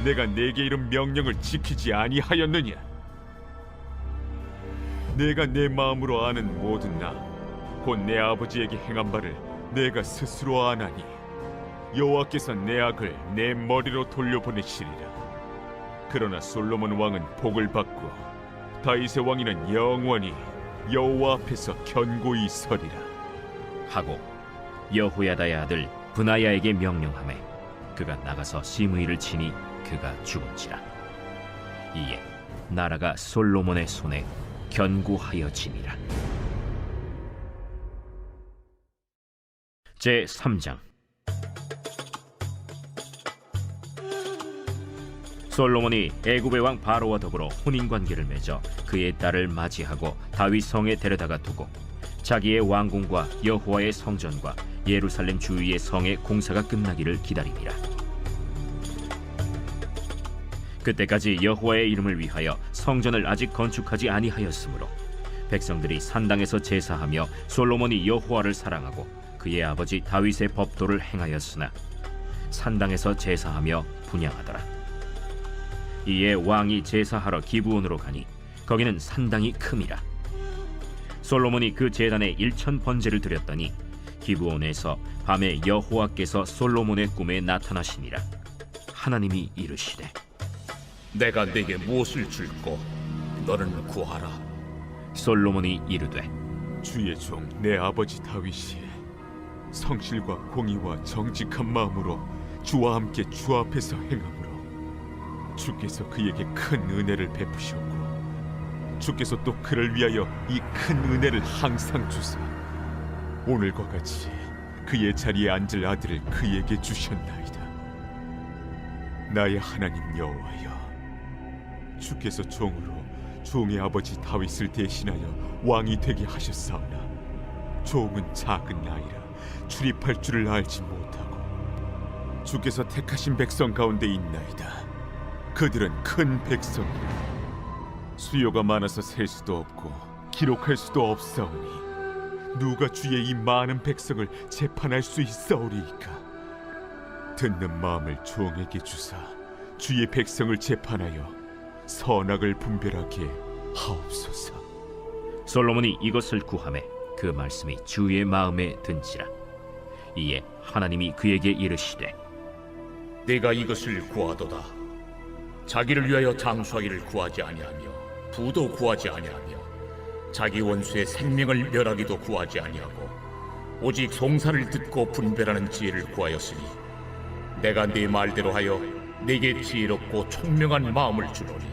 내가 내게 이른 명령을 지키지 아니하였느냐. 내가 내 마음으로 아는 모든 나 곧 내 아버지에게 행한 바를 내가 스스로 아나니 여호와께서 내 악을 내 머리로 돌려보내시리라. 그러나 솔로몬 왕은 복을 받고 다윗의 왕위는 영원히 여호와 앞에서 견고히 서리라. 하고 여호야다의 아들 브나야에게 명령하매 그가 나가서 시므이를 치니 그가 죽은지라. 이에 나라가 솔로몬의 손에 견고하여지니라. 제 3장. 솔로몬이 애굽의 왕 바로와 더불어 혼인관계를 맺어 그의 딸을 맞이하고 다윗 성에 데려다가 두고 자기의 왕궁과 여호와의 성전과 예루살렘 주위의 성의 공사가 끝나기를 기다리니라. 그때까지 여호와의 이름을 위하여 성전을 아직 건축하지 아니하였으므로 백성들이 산당에서 제사하며 솔로몬이 여호와를 사랑하고 그의 아버지 다윗의 법도를 행하였으나 산당에서 제사하며 분향하더라. 이에 왕이 제사하러 기브온으로 가니 거기는 산당이 큼이라. 솔로몬이 그 제단에 1000번제를 드렸더니 기브온에서 밤에 여호와께서 솔로몬의 꿈에 나타나시니라. 하나님이 이르시되 내가 네게 무엇을 줄꼬 너는 구하라. 솔로몬이 이르되 주의 종 내 아버지 다윗이 성실과 공의와 정직한 마음으로 주와 함께 주 앞에서 행함으로 주께서 그에게 큰 은혜를 베푸셨고 주께서 또 그를 위하여 이 큰 은혜를 항상 주사 오늘과 같이 그의 자리에 앉을 아들을 그에게 주셨나이다. 나의 하나님 여호와여, 주께서 종으로 종의 아버지 다윗을 대신하여 왕이 되게 하셨사오나 종은 작은 나이라 출입할 줄을 알지 못하고 주께서 택하신 백성 가운데 있나이다. 그들은 큰 백성이라 수요가 많아서 셀 수도 없고 기록할 수도 없사오니 누가 주의 이 많은 백성을 재판할 수 있사오리이까. 듣는 마음을 종에게 주사 주의 백성을 재판하여 선악을 분별하게 하옵소서. 솔로몬이 이것을 구하매 그 말씀이 주의 마음에 든지라. 이에 하나님이 그에게 이르시되 네가 이것을 구하도다. 자기를 위하여 장수하기를 구하지 아니하며 부도 구하지 아니하며 자기 원수의 생명을 멸하기도 구하지 아니하고 오직 송사를 듣고 분별하는 지혜를 구하였으니 내가 네 말대로 하여 네게 지혜롭고 총명한 마음을 주노니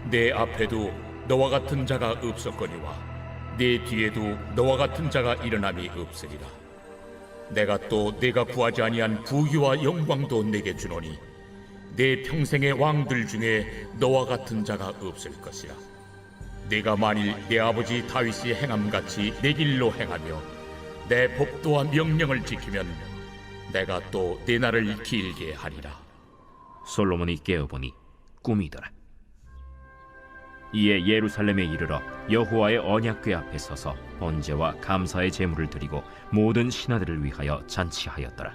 내 앞에도 너와 같은 자가 없었거니와 내 뒤에도 너와 같은 자가 일어남이 없으리라. 내가 또 네가 구하지 아니한 부귀와 영광도 네게 주노니 내 평생의 왕들 중에 너와 같은 자가 없을 것이라. 네가 만일 내 아버지 다윗이 행함같이 내 길로 행하며 내 법도와 명령을 지키면 내가 또 네 날을 길게 하리라. 솔로몬이 깨어보니 꿈이더라. 이에 예루살렘에 이르러 여호와의 언약궤 앞에 서서 번제와 감사의 제물을 드리고 모든 신하들을 위하여 잔치하였더라.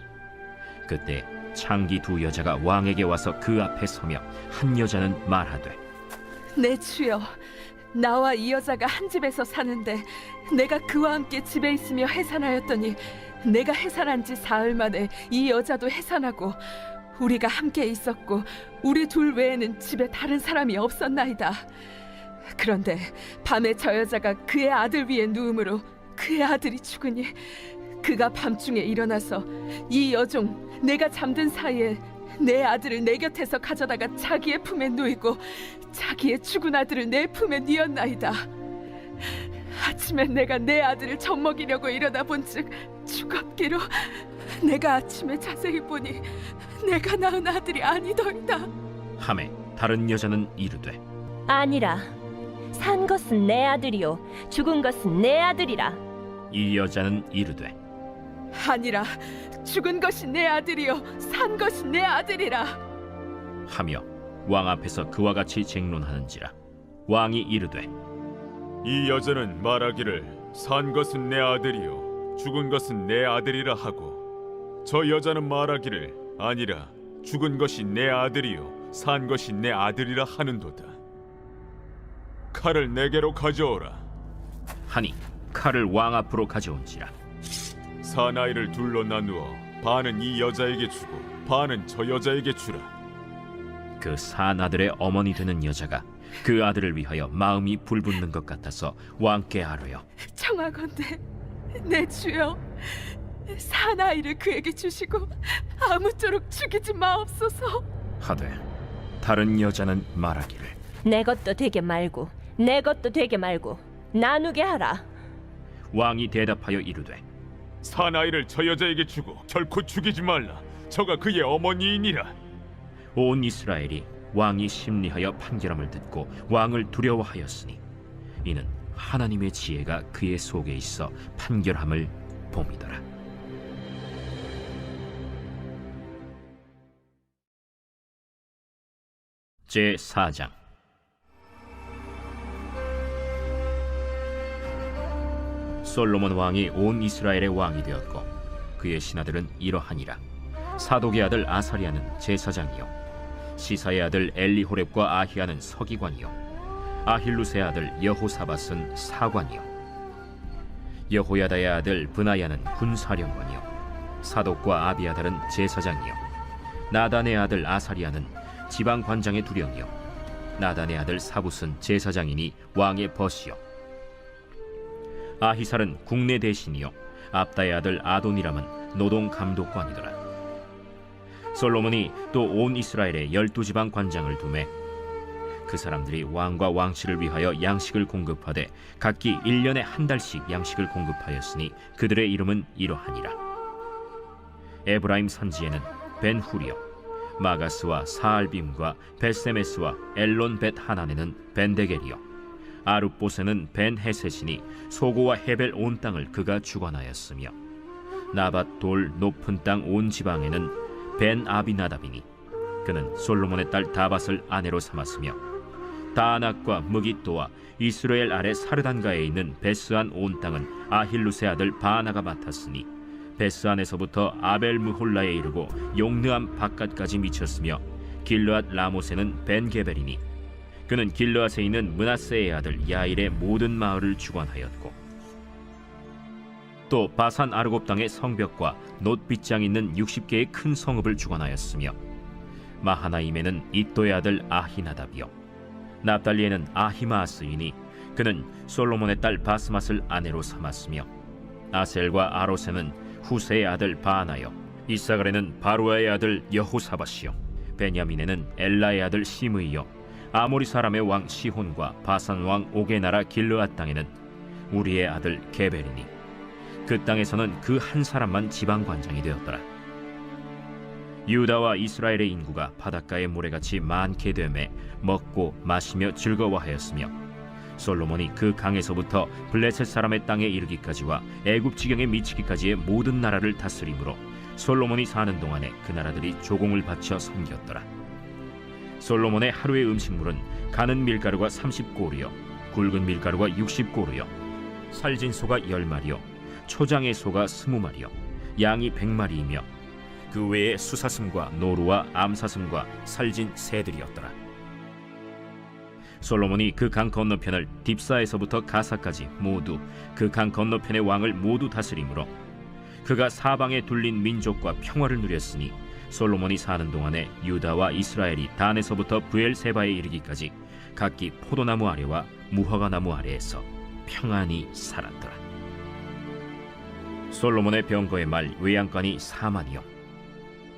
그때 창기 두 여자가 왕에게 와서 그 앞에 서며 한 여자는 말하되 내 주여, 나와 이 여자가 한 집에서 사는데 내가 그와 함께 집에 있으며 해산하였더니 내가 해산한 지 사흘 만에 이 여자도 해산하고 우리가 함께 있었고 우리 둘 외에는 집에 다른 사람이 없었나이다. 그런데 밤에 저 여자가 그의 아들 위에 누움으로 그의 아들이 죽으니 그가 밤중에 일어나서 이 여종 내가 잠든 사이에 내 아들을 내 곁에서 가져다가 자기의 품에 누이고 자기의 죽은 아들을 내 품에 뉘었나이다. 아침에 내가 내 아들을 젖먹이려고 일어나 본즉 죽었기로 내가 아침에 자세히 보니 내가 낳은 아들이 아니더이다. 하매 다른 여자는 이르되 아니라 산 것은 내 아들이요 죽은 것은 내 아들이라. 이 여자는 이르되 아니라 죽은 것이 내 아들이요 산 것이 내 아들이라 하며 왕 앞에서 그와 같이 쟁론하는지라. 왕이 이르되 이 여자는 말하기를 산 것은 내 아들이요 죽은 것은 내 아들이라 하고 저 여자는 말하기를 아니라 죽은 것이 내 아들이요 산 것이 내 아들이라 하는도다. 칼을 내게로 가져오라 하니 칼을 왕 앞으로 가져온지라. 사나이를 둘로 나누어 반은 이 여자에게 주고 반은 저 여자에게 주라. 그 산 아들의 어머니 되는 여자가 그 아들을 위하여 마음이 불붙는 것 같아서 왕께 아뢰어 청하건대 내 주여 사나이를 그에게 주시고 아무쪼록 죽이지 마옵소서 하되 다른 여자는 말하기를 내 것도 되게 말고 내 것도 되게 말고 나누게 하라. 왕이 대답하여 이르되 사나이를 저 여자에게 주고 결코 죽이지 말라. 저가 그의 어머니이니라. 온 이스라엘이 왕이 심리하여 판결함을 듣고 왕을 두려워하였으니 이는 하나님의 지혜가 그의 속에 있어 판결함을 봄이더라. 제4장. 솔로몬 왕이 온 이스라엘의 왕이 되었고 그의 신하들은 이러하니라. 사독의 아들 아사리아는 제사장이요 시사의 아들 엘리호렙과 아히야는 서기관이요 아힐루스의 아들 여호사밧은 사관이요 여호야다의 아들 브나야는 군사령관이요 사독과 아비아달은 제사장이요 나단의 아들 아사리아는 지방관장의 두령이요 나단의 아들 사붓은 제사장이니 왕의 벗이요 아히살은 국내 대신이요 압다의 아들 아도니람은 노동 감독관이더라. 솔로몬이 또 온 이스라엘에 12지방 관장을 두매 그 사람들이 왕과 왕실을 위하여 양식을 공급하되 각기 1년에 한 달씩 양식을 공급하였으니 그들의 이름은 이러하니라. 에브라임 산지에는 벤후리요 마가스와 사알빔과 벳세메스와 엘론 벳 하난에는 벤데겔이요 아룹보세는 벤헤셋이니 소고와 헤벨 온 땅을 그가 주관하였으며 나밧 돌 높은 땅 온 지방에는 벤 아비나답이니 그는 솔로몬의 딸 다밧을 아내로 삼았으며 다낙과 무깃도와 이스라엘 아래 사르단가에 있는 베스안 온 땅은 아힐루스의 아들 바나가 맡았으니 베스안에서부터 아벨 무홀라에 이르고 용느암 바깥까지 미쳤으며 길르앗 라모세는 벤게벨이니 그는 길르앗에 있는 므낫세의 아들 야일의 모든 마을을 주관하였고 또 바산 아르곱 땅의 성벽과 놋빗장 있는 60개의 큰 성읍을 주관하였으며 마하나임에는 이또의 아들 아히나답이요 납달리에는 아히마아스이니 그는 솔로몬의 딸 바스맛을 아내로 삼았으며 아셀과 아로세는 후세의 아들 바나요 이사갈에는 바루아의 아들 여호사밧이요 베냐민에는 엘라의 아들 시므이요 아모리 사람의 왕 시혼과 바산 왕 옥의 나라 길르앗 땅에는 우리의 아들 게벨이니 그 땅에서는 그 한 사람만 지방관장이 되었더라. 유다와 이스라엘의 인구가 바닷가의 모래같이 많게 되매 먹고 마시며 즐거워하였으며 솔로몬이 그 강에서부터 블레셋 사람의 땅에 이르기까지와 애굽 지경에 미치기까지의 모든 나라를 다스림으로 솔로몬이 사는 동안에 그 나라들이 조공을 바쳐 섬겼더라. 솔로몬의 하루의 음식물은 가는 밀가루가 30고루요 굵은 밀가루가 60고루요 살진 소가 10마리요 초장의 소가 20마리요 양이 100마리이며 그 외에 수사슴과 노루와 암사슴과 살진 새들이었더라. 솔로몬이 그 강 건너편을 딥사에서부터 가사까지 모두 그 강 건너편의 왕을 모두 다스림으로 그가 사방에 둘린 민족과 평화를 누렸으니 솔로몬이 사는 동안에 유다와 이스라엘이 단에서부터 브엘세바에 이르기까지 각기 포도나무 아래와 무화과나무 아래에서 평안히 살았더라. 솔로몬의 병거의 말 외양간이 4만이요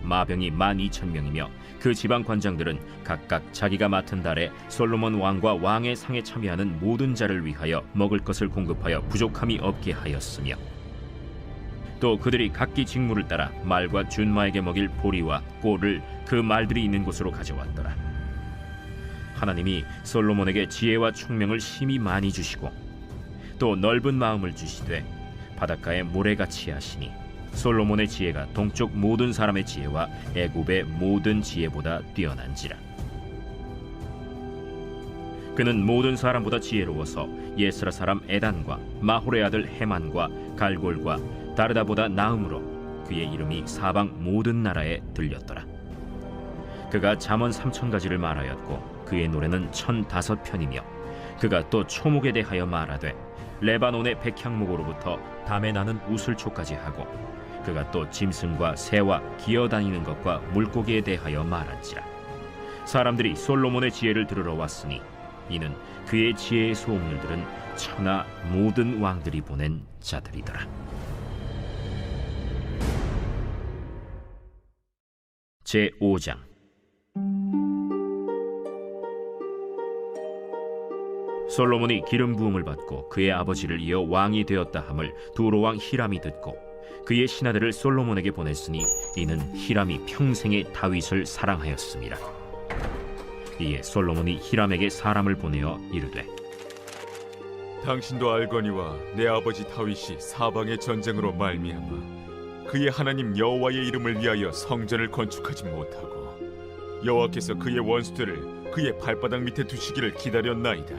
마병이 12,000명이며 그 지방 관장들은 각각 자기가 맡은 달에 솔로몬 왕과 왕의 상에 참여하는 모든 자를 위하여 먹을 것을 공급하여 부족함이 없게 하였으며 또 그들이 각기 직무를 따라 말과 준마에게 먹일 보리와 꼴을 그 말들이 있는 곳으로 가져왔더라. 하나님이 솔로몬에게 지혜와 총명을 심히 많이 주시고 또 넓은 마음을 주시되 바닷가에 모래같이 하시니 솔로몬의 지혜가 동쪽 모든 사람의 지혜와 애굽의 모든 지혜보다 뛰어난지라. 그는 모든 사람보다 지혜로워서 예스라 사람 에단과 마홀의 아들 헤만과 갈골과 다르다보다 나음으로 그의 이름이 사방 모든 나라에 들렸더라. 그가 잠언 3,000가지를 말하였고 그의 노래는 1,005편이며 그가 또 초목에 대하여 말하되 레바논의 백향목으로부터 담에 나는 우슬초까지 하고 그가 또 짐승과 새와 기어다니는 것과 물고기에 대하여 말한지라. 사람들이 솔로몬의 지혜를 들으러 왔으니 이는 그의 지혜의 소문을 들은 천하 모든 왕들이 보낸 자들이더라. 제5장 솔로몬이 기름 부음을 받고 그의 아버지를 이어 왕이 되었다 함을 두로 왕 히람이 듣고 그의 신하들을 솔로몬에게 보냈으니 이는 히람이 평생에 다윗을 사랑하였습니다. 이에 솔로몬이 히람에게 사람을 보내어 이르되 당신도 알거니와 내 아버지 다윗이 사방의 전쟁으로 말미암아 그의 하나님 여호와의 이름을 위하여 성전을 건축하지 못하고 여호와께서 그의 원수들을 그의 발바닥 밑에 두시기를 기다렸나이다.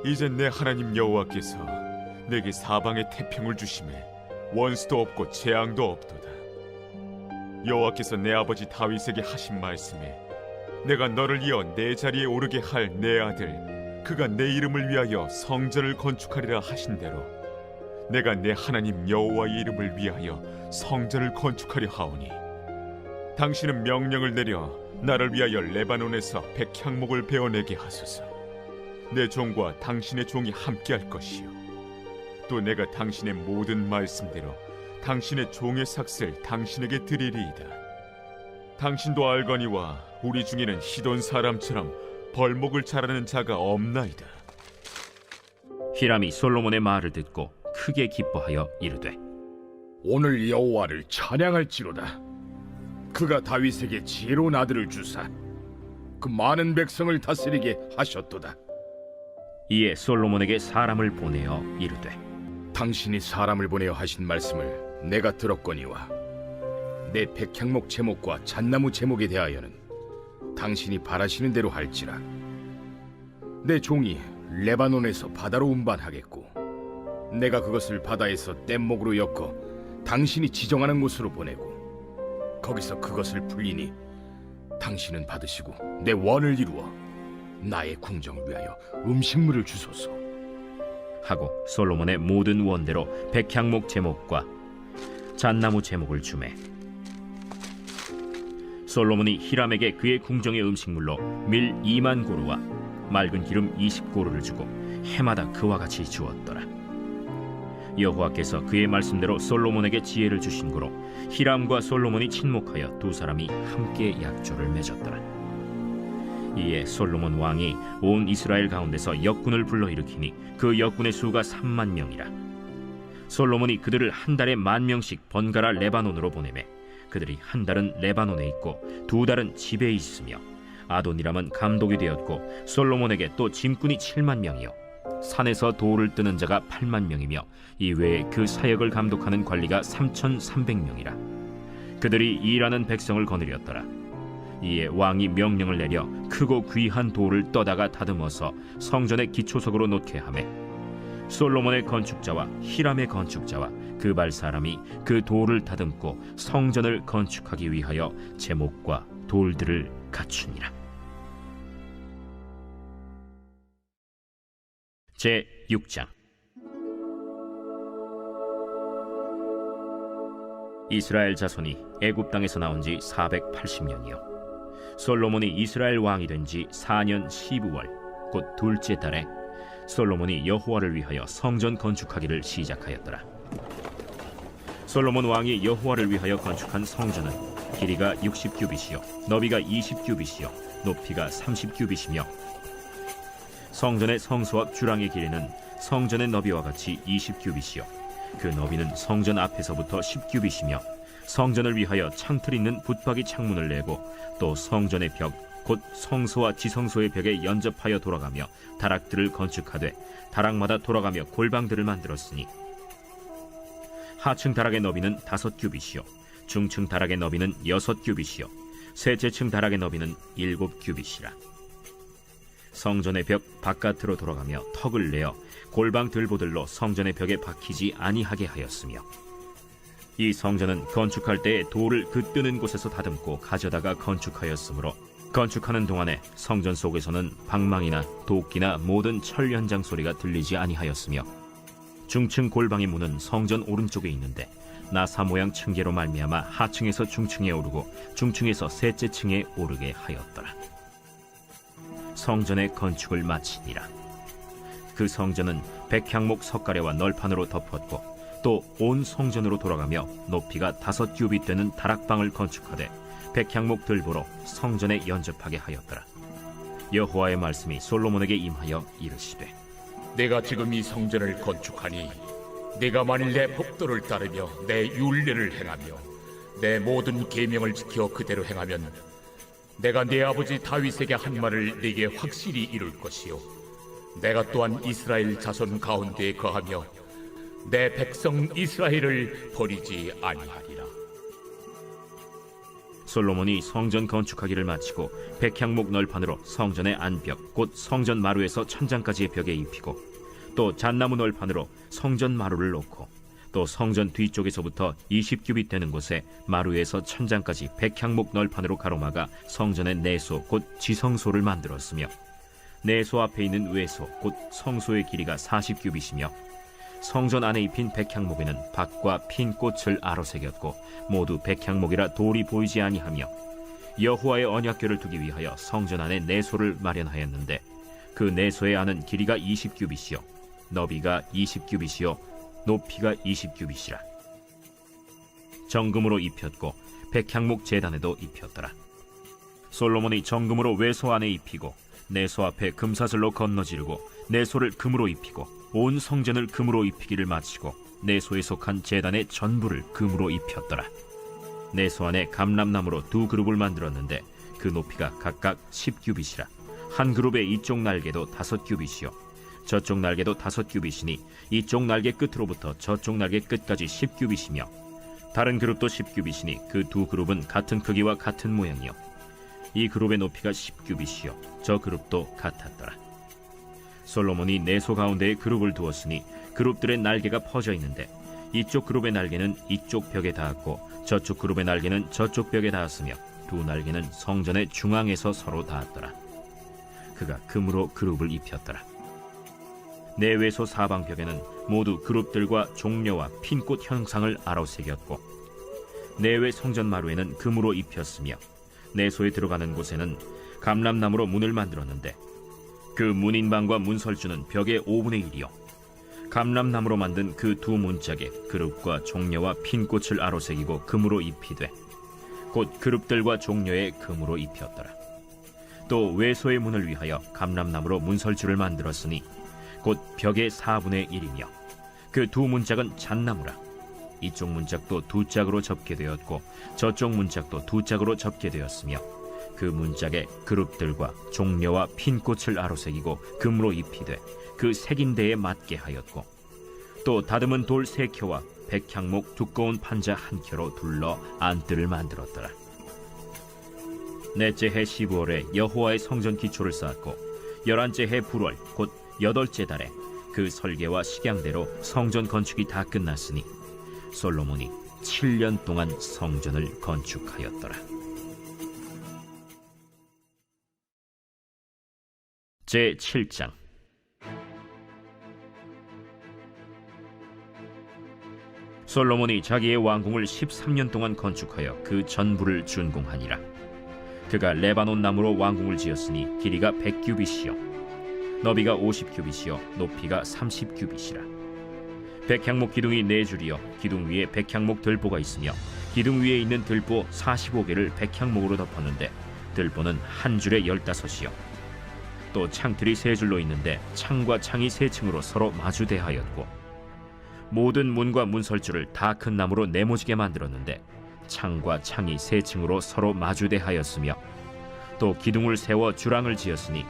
이제 내 하나님 여호와께서 내게 사방의 태평을 주심에 원수도 없고 재앙도 없도다. 여호와께서 내 아버지 다윗에게 하신 말씀에 내가 너를 이어 내 자리에 오르게 할 내 아들 그가 내 이름을 위하여 성전을 건축하리라 하신 대로 내가 내 하나님 여호와의 이름을 위하여 성전을 건축하려 하오니 당신은 명령을 내려 나를 위하여 레바논에서 백향목을 베어내게 하소서. 내 종과 당신의 종이 함께할 것이요 또 내가 당신의 모든 말씀대로 당신의 종의 삭슬 당신에게 드리리이다. 당신도 알거니와 우리 중에는 시돈 사람처럼 벌목을 잘하는 자가 없나이다. 히람이 솔로몬의 말을 듣고 크게 기뻐하여 이르되 오늘 여호와를 찬양할지로다. 그가 다윗에게 지혜로운 아들을 주사 그 많은 백성을 다스리게 하셨도다. 이에 솔로몬에게 사람을 보내어 이르되 당신이 사람을 보내어 하신 말씀을 내가 들었거니와 내 백향목 제목과 잣나무 제목에 대하여는 당신이 바라시는 대로 할지라. 내 종이 레바논에서 바다로 운반하겠고 내가 그것을 바다에서 뗏목으로 엮어 당신이 지정하는 곳으로 보내고 거기서 그것을 풀리니 당신은 받으시고 내 원을 이루어 나의 궁정을 위하여 음식물을 주소서 하고 솔로몬의 모든 원대로 백향목 제목과 잣나무 제목을 주매 솔로몬이 히람에게 그의 궁정의 음식물로 밀 2만 고루와 맑은 기름 20고루를 주고 해마다 그와 같이 주었더라. 여호와께서 그의 말씀대로 솔로몬에게 지혜를 주신 고로 히람과 솔로몬이 친목하여 두 사람이 함께 약조를 맺었더라. 이에 솔로몬 왕이 온 이스라엘 가운데서 역군을 불러일으키니 그 역군의 수가 3만 명이라. 솔로몬이 그들을 한 달에 10,000명씩 번갈아 레바논으로 보내매 그들이 한 달은 레바논에 있고 두 달은 집에 있으며 아도니람은 감독이 되었고 솔로몬에게 또 짐꾼이 7만 명이요 산에서 돌을 뜨는 자가 8만 명이며 이외에 그 사역을 감독하는 관리가 3,300명이라. 그들이 일하는 백성을 거느렸더라. 이에 왕이 명령을 내려 크고 귀한 돌을 떠다가 다듬어서 성전의 기초석으로 놓게 하매 솔로몬의 건축자와 히람의 건축자와 그발 사람이 그 돌을 다듬고 성전을 건축하기 위하여 제목과 돌들을 갖추니라. 제 6장. 이스라엘 자손이 애굽 땅에서 나온 지 480년이요 솔로몬이 이스라엘 왕이 된 지 4년 12월 곧 둘째 달에 솔로몬이 여호와를 위하여 성전 건축하기를 시작하였더라. 솔로몬 왕이 여호와를 위하여 건축한 성전은 길이가 60규빗이요 너비가 20규빗이요 높이가 30규빗이며 성전의 성소 앞 주랑의 길이는 성전의 너비와 같이 20규빗이요 그 너비는 성전 앞에서부터 10규빗이며 성전을 위하여 창틀 있는 붙박이 창문을 내고 또 성전의 벽 곧 성소와 지성소의 벽에 연접하여 돌아가며 다락들을 건축하되 다락마다 돌아가며 골방들을 만들었으니 하층 다락의 너비는 5규빗이요 중층 다락의 너비는 6규빗이요 셋째층 다락의 너비는 7규빗이라. 성전의 벽 바깥으로 돌아가며 턱을 내어 골방 들보들로 성전의 벽에 박히지 아니하게 하였으며 이 성전은 건축할 때에 돌을 그 뜨는 곳에서 다듬고 가져다가 건축하였으므로 건축하는 동안에 성전 속에서는 방망이나 도끼나 모든 철 현장 소리가 들리지 아니하였으며 중층 골방의 문은 성전 오른쪽에 있는데 나사 모양 층계로 말미암아 하층에서 중층에 오르고 중층에서 셋째 층에 오르게 하였더라. 성전의 건축을 마치니라. 그 성전은 백향목 석가래와 널판으로 덮었고 또 온 성전으로 돌아가며 높이가 5규빗 되는 다락방을 건축하되 백향목 들보로 성전에 연접하게 하였더라. 여호와의 말씀이 솔로몬에게 임하여 이르시되 내가 지금 이 성전을 건축하니 네가 만일 내 법도를 따르며 내 율례를 행하며 내 모든 계명을 지켜 그대로 행하면 내가 네 아버지 다윗에게 한 말을 네게 확실히 이룰 것이요 내가 또한 이스라엘 자손 가운데에 거하며 내 백성 이스라엘을 버리지 아니하리라. 솔로몬이 성전 건축하기를 마치고 백향목 널판으로 성전의 안벽 곧 성전 마루에서 천장까지의 벽에 입히고 또 잣나무 널판으로 성전 마루를 놓고 또 성전 뒤쪽에서부터 20규빗 되는 곳에 마루에서 천장까지 백향목 널판으로 가로막아 성전의 내소 곧 지성소를 만들었으며 내소 앞에 있는 외소 곧 성소의 길이가 40규빗이며 성전 안에 입힌 백향목에는 박과 핀 꽃을 아로새겼고 모두 백향목이라 돌이 보이지 아니하며 여호와의 언약궤를 두기 위하여 성전 안에 내소를 마련하였는데 그 내소의 안은 길이가 20규빗이요 너비가 20규빗이요 높이가 20규빗이라. 정금으로 입혔고 백향목 제단에도 입혔더라. 솔로몬이 정금으로 외소 안에 입히고 내소 앞에 금사슬로 건너지르고 내소를 금으로 입히고 온 성전을 금으로 입히기를 마치고 내소에 속한 제단의 전부를 금으로 입혔더라. 내소 안에 감람나무로 두 그룹을 만들었는데 그 높이가 각각 10규빗이라. 한 그룹의 이쪽 날개도 5규빗이요 저쪽 날개도 5규빗이니 이쪽 날개 끝으로부터 저쪽 날개 끝까지 10규빗이며 다른 그룹도 10규빗이니 그 두 그룹은 같은 크기와 같은 모양이요 이 그룹의 높이가 10규빗이요 저 그룹도 같았더라. 솔로몬이 내소 가운데에 그룹을 두었으니 그룹들의 날개가 퍼져 있는데 이쪽 그룹의 날개는 이쪽 벽에 닿았고 저쪽 그룹의 날개는 저쪽 벽에 닿았으며 두 날개는 성전의 중앙에서 서로 닿았더라. 그가 금으로 그룹을 입혔더라. 내외소 사방벽에는 모두 그룹들과 종려와 핀꽃 형상을 아로새겼고 내외 성전 마루에는 금으로 입혔으며 내소에 들어가는 곳에는 감람나무로 문을 만들었는데 그 문인방과 문설주는 벽의 5분의 1이요 감람나무로 만든 그 두 문짝에 그룹과 종려와 핀꽃을 아로새기고 금으로 입히되 곧 그룹들과 종려에 금으로 입혔더라. 또 외소의 문을 위하여 감람나무로 문설주를 만들었으니 곧 벽의 4분의 1이며 그 두 문짝은 잣나무라. 이쪽 문짝도 두 짝으로 접게 되었고 저쪽 문짝도 두 짝으로 접게 되었으며 그 문짝에 그룹들과 종려와 핀꽃을 아로새기고 금으로 입히되 그 새긴 데에 맞게 하였고 또 다듬은 돌 3켜와 백향목 두꺼운 판자 1켜로 둘러 안뜰을 만들었더라. 넷째 해 15월에 여호와의 성전 기초를 쌓았고 11째 해 불월 곧 8째 달에 그 설계와 식양대로 성전 건축이 다 끝났으니 솔로몬이 7년 동안 성전을 건축하였더라. 제 7장. 솔로몬이 자기의 왕궁을 13년 동안 건축하여 그 전부를 준공하니라. 그가 레바논 나무로 왕궁을 지었으니 길이가 100규빗이요 너비가 50규빗이요 높이가 30규빗이라. 백향목 기둥이 4줄이요 기둥 위에 백향목 들보가 있으며 기둥 위에 있는 들보 45개를 백향목으로 덮었는데 들보는 한 줄에 15이요 또 창틀이 3줄로 있는데 창과 창이 3층으로 서로 마주대하였고 모든 문과 문설주를 다 큰 나무로 네모지게 만들었는데 창과 창이 3층으로 서로 마주대하였으며 또 기둥을 세워 주랑을 지었으니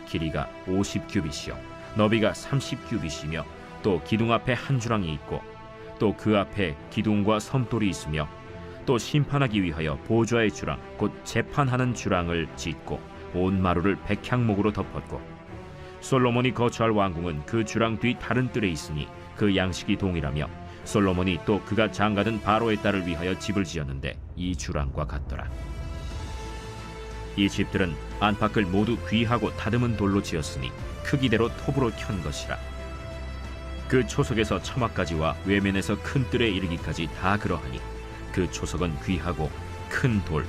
길이가 50규빗이요 너비가 30규빗이며 또 기둥 앞에 한 주랑이 있고 또 그 앞에 기둥과 섬돌이 있으며 또 심판하기 위하여 보좌의 주랑 곧 재판하는 주랑을 짓고 온 마루를 백향목으로 덮었고 솔로몬이 거처할 왕궁은 그 주랑 뒤 다른 뜰에 있으니 그 양식이 동일하며 솔로몬이 또 그가 장가든 바로의 딸을 위하여 집을 지었는데 이 주랑과 같더라. 이 집들은 안팎을 모두 귀하고 다듬은 돌로 지었으니 크기대로 톱으로 켠 것이라. 그 초석에서 처마까지와 외면에서 큰 뜰에 이르기까지 다 그러하니 그 초석은 귀하고 큰 돌,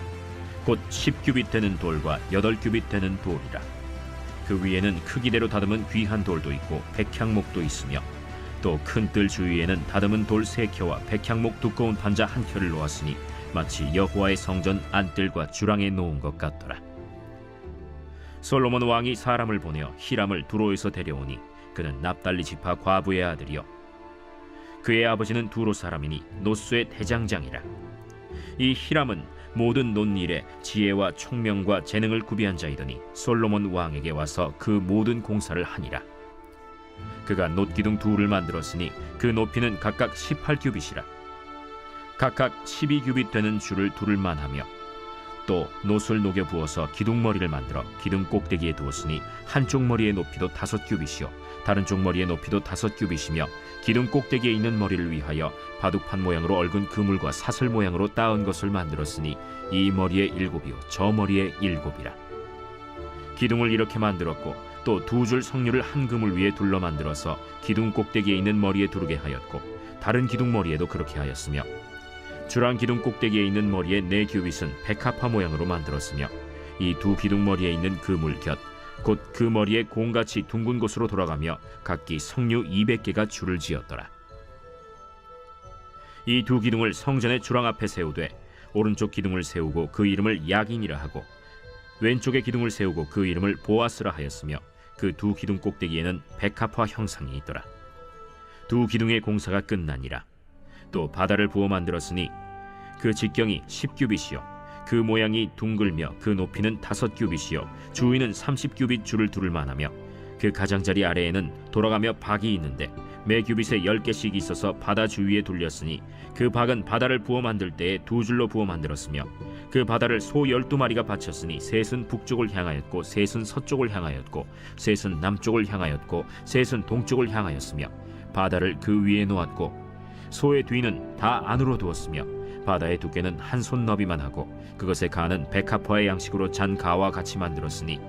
곧 10규빗 되는 돌과 8규빗 되는 돌이라. 그 위에는 크기대로 다듬은 귀한 돌도 있고 백향목도 있으며 또 큰 뜰 주위에는 다듬은 돌 3켜와 백향목 두꺼운 판자 1켜를 놓았으니 마치 여호와의 성전 안뜰과 주랑에 놓은 것 같더라. 솔로몬 왕이 사람을 보내어 히람을 두로에서 데려오니 그는 납달리 지파 과부의 아들이요 그의 아버지는 두로 사람이니 노수의 대장장이라. 이 히람은 모든 논일에 지혜와 총명과 재능을 구비한 자이더니 솔로몬 왕에게 와서 그 모든 공사를 하니라. 그가 놋기둥 둘을 만들었으니 그 높이는 각각 18규빗이라. 각각 12규빗 되는 줄을 두를 만하며 또 놋을 녹여 부어서 기둥머리를 만들어 기둥 꼭대기에 두었으니 한쪽 머리의 높이도 5규빗이요 다른 쪽 머리의 높이도 5규빗이며 기둥 꼭대기에 있는 머리를 위하여 바둑판 모양으로 얽은 그물과 사슬 모양으로 따은 것을 만들었으니 이 머리에 7이요 저 머리에 7이라. 기둥을 이렇게 만들었고 또 2줄 석류를 한 그물 위에 둘러 만들어서 기둥 꼭대기에 있는 머리에 두르게 하였고 다른 기둥 머리에도 그렇게 하였으며 주랑 기둥 꼭대기에 있는 머리의 네 규빗은 백합화 모양으로 만들었으며 이 두 기둥 머리에 있는 그물 곁 곧 그 머리에 공같이 둥근 곳으로 돌아가며 각기 석류 200개가 줄을 지었더라. 이 두 기둥을 성전의 주랑 앞에 세우되 오른쪽 기둥을 세우고 그 이름을 야긴이라 하고 왼쪽의 기둥을 세우고 그 이름을 보아스라 하였으며 그 두 기둥 꼭대기에는 백합화 형상이 있더라. 두 기둥의 공사가 끝나니라. 또 바다를 부어 만들었으니 그 직경이 10규빗이요 그 모양이 둥글며 그 높이는 5규빗이요 주위는 30규빗 줄을 두를 만하며 그 가장자리 아래에는 돌아가며 박이 있는데 매 규빗에 10개씩 있어서 바다 주위에 둘렸으니 그 박은 바다를 부어 만들 때에 두 줄로 부어 만들었으며 그 바다를 소 12마리가 바쳤으니 셋은 북쪽을 향하였고 셋은 서쪽을 향하였고 셋은 남쪽을 향하였고 셋은 동쪽을 향하였으며 바다를 그 위에 놓았고 소의 뒤는 다 안으로 두었으며 바다의 두께는 한 손 너비만 하고 그것의 가는 백합화의 양식으로 잔 가와 같이 만들었으니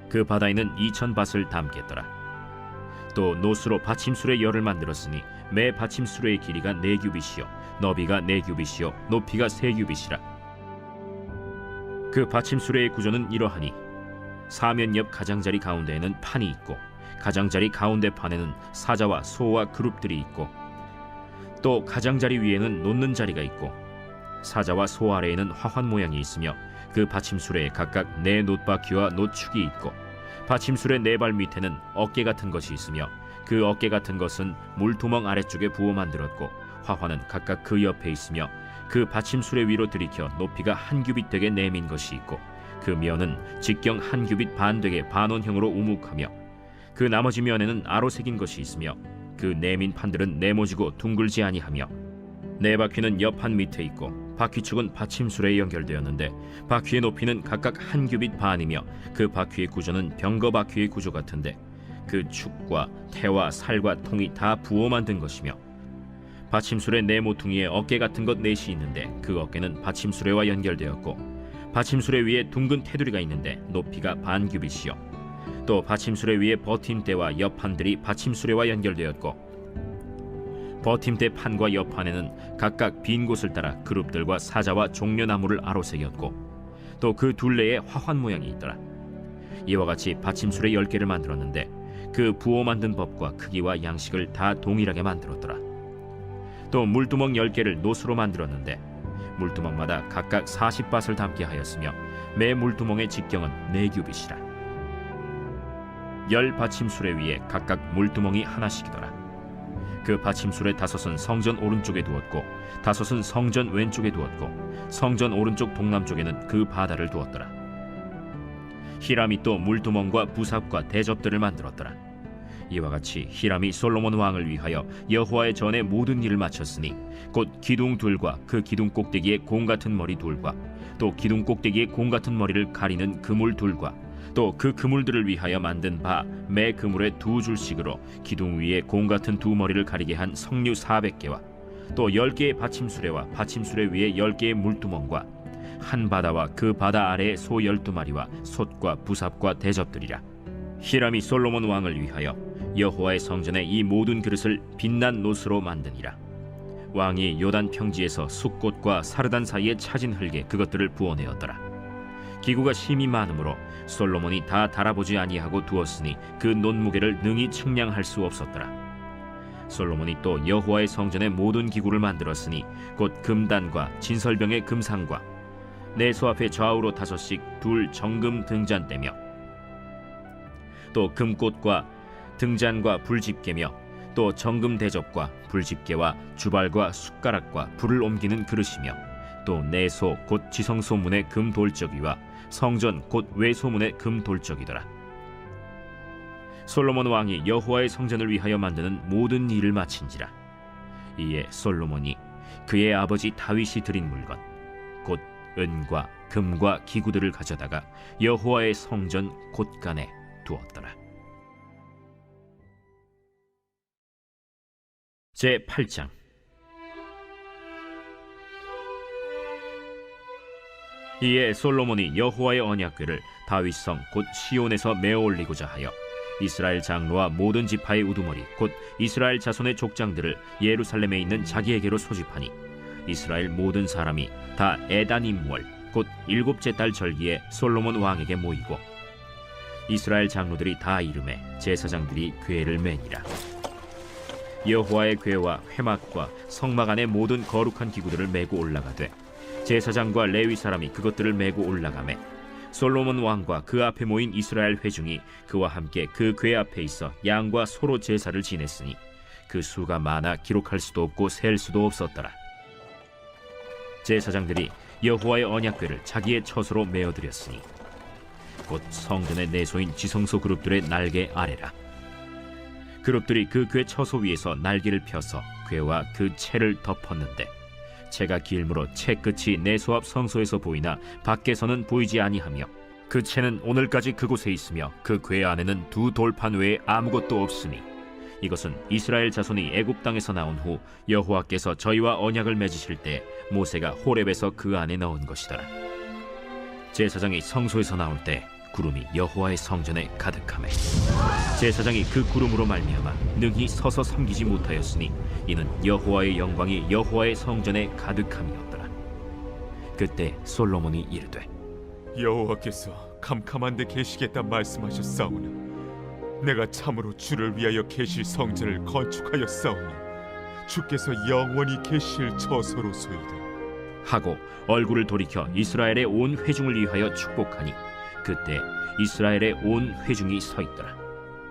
그 바다에는 2000밭을 담겠더라. 또 노수로 받침술의 열을 만들었으니 매 받침술의 길이가 4규빗이요 너비가 4규빗이요 높이가 3규빗이라. 그 받침술의 구조는 이러하니 사면 옆 가장자리 가운데에는 판이 있고 가장자리 가운데 판에는 사자와 소와 그룹들이 있고 또 가장자리 위에는 놓는 자리가 있고 사자와 소 아래에는 화환 모양이 있으며 그 받침술에 각각 4 놋바퀴와 놋축이 있고 받침술의 4발 밑에는 어깨 같은 것이 있으며 그 어깨 같은 것은 물두멍 아래쪽에 부어 만들었고 화환은 각각 그 옆에 있으며 그 받침술의 위로 들이켜 높이가 1규빗 되게 내민 것이 있고 그 면은 직경 1규빗 반 되게 반원형으로 우묵하며 그 나머지 면에는 아로 새긴 것이 있으며 그 내민 판들은 네모지고 둥글지 아니하며 4바퀴는 옆판 밑에 있고 바퀴축은 받침술에 연결되었는데 바퀴의 높이는 각각 1규빗 반이며 그 바퀴의 구조는 병거 바퀴의 구조 같은데 그 축과 태와 살과 통이 다 부어 만든 것이며 받침술의 네 모퉁이에 어깨 같은 것 넷이 있는데 그 어깨는 받침술에와 연결되었고 받침술의 위에 둥근 테두리가 있는데 높이가 반 규빗이요 또 받침술의 위에 버팀대와 옆판들이 받침술에와 연결되었고 버팀대 판과 옆판에는 각각 빈 곳을 따라 그룹들과 사자와 종려나무를 아로새겼고 또 그 둘레에 화환 모양이 있더라. 이와 같이 받침술의 10개를 만들었는데 그 부어 만든 법과 크기와 양식을 다 동일하게 만들었더라. 또 물두멍 10개를 놋으로 만들었는데 물두멍마다 각각 40밭을 담게 하였으며 매 물두멍의 직경은 4규빗이라. 10 받침술의 위에 각각 물두멍이 하나씩이더라. 그 받침술의 5은 성전 오른쪽에 두었고 5은 성전 왼쪽에 두었고 성전 오른쪽 동남쪽에는 그 바다를 두었더라. 히람이 또 물두멍과 부삽과 대접들을 만들었더라. 이와 같이 히람이 솔로몬 왕을 위하여 여호와의 전에 모든 일을 마쳤으니 곧 기둥 둘과 그 기둥 꼭대기에 공 같은 머리 둘과 또 기둥 꼭대기에 공 같은 머리를 가리는 그물 둘과 또 그 그물들을 위하여 만든 바 매 그물에 2줄씩으로 기둥 위에 공 같은 2머리를 가리게 한 석류 400개와 또 10개의 받침수레와 받침수레 위에 10개의 물두멍과 한 바다와 그 바다 아래에 소 12마리와 솥과 부삽과 대접들이라. 히람이 솔로몬 왕을 위하여 여호와의 성전에 이 모든 그릇을 빛난 놋으로 만드니라. 왕이 요단 평지에서 숫꽃과 사르단 사이에 차진 흙에 그것들을 부어내었더라. 기구가 심히 많으므로 솔로몬이 다 달아보지 아니하고 두었으니 그 놋무게를 능히 측량할 수 없었더라. 솔로몬이 또 여호와의 성전의 모든 기구를 만들었으니 곧 금단과 진설병의 금상과 내소 앞에 좌우로 5씩 둘 정금 등잔대며 또 금꽃과 등잔과 불집게며 또 정금 대접과 불집게와 주발과 숟가락과 불을 옮기는 그릇이며 또 내소 곧 지성소문의 금 돌적이와 성전 곧 외소문의 금 돌적이더라. 솔로몬 왕이 여호와의 성전을 위하여 만드는 모든 일을 마친지라. 이에 솔로몬이 그의 아버지 다윗이 드린 물건 곧 은과 금과 기구들을 가져다가 여호와의 성전 곳간에 두었더라. 제8장. 이에 솔로몬이 여호와의 언약궤를 다윗성 곧 시온에서 메어 올리고자 하여 이스라엘 장로와 모든 지파의 우두머리 곧 이스라엘 자손의 족장들을 예루살렘에 있는 자기에게로 소집하니 이스라엘 모든 사람이 다 에다님월 곧 7째 달 절기에 솔로몬 왕에게 모이고 이스라엘 장로들이 다 이름에 제사장들이 궤를 매니라. 여호와의 궤와 회막과 성막 안의 모든 거룩한 기구들을 메고 올라가되 제사장과 레위 사람이 그것들을 메고 올라가매 솔로몬 왕과 그 앞에 모인 이스라엘 회중이 그와 함께 그 궤 앞에 있어 양과 소로 제사를 지냈으니 그 수가 많아 기록할 수도 없고 셀 수도 없었더라. 제사장들이 여호와의 언약궤를 자기의 처소로 메어드렸으니 곧 성전의 내소인 지성소 그룹들의 날개 아래라. 그룹들이 그 궤 처소 위에서 날개를 펴서 궤와 그 채를 덮었는데 채가 길므로 채 끝이 내소 앞 성소에서 보이나 밖에서는 보이지 아니하며 그 채는 오늘까지 그곳에 있으며 그 궤 안에는 두 돌판 외에 아무것도 없으니 이것은 이스라엘 자손이 애굽 땅에서 나온 후 여호와께서 저희와 언약을 맺으실 때 모세가 호렙에서 그 안에 넣은 것이더라. 제사장이 성소에서 나올 때 구름이 여호와의 성전에 가득하매 제사장이 그 구름으로 말미암아 능히 서서 섬기지 못하였으니 이는 여호와의 영광이 여호와의 성전에 가득함이었더라. 그때 솔로몬이 이르되 여호와께서 캄캄한 데 계시겠다 말씀하셨사오나 내가 참으로 주를 위하여 계실 성전을 건축하였사오니 주께서 영원히 계실 처소로소이다 하고 얼굴을 돌이켜 이스라엘의 온 회중을 위하여 축복하니 그때 이스라엘의 온 회중이 서 있더라.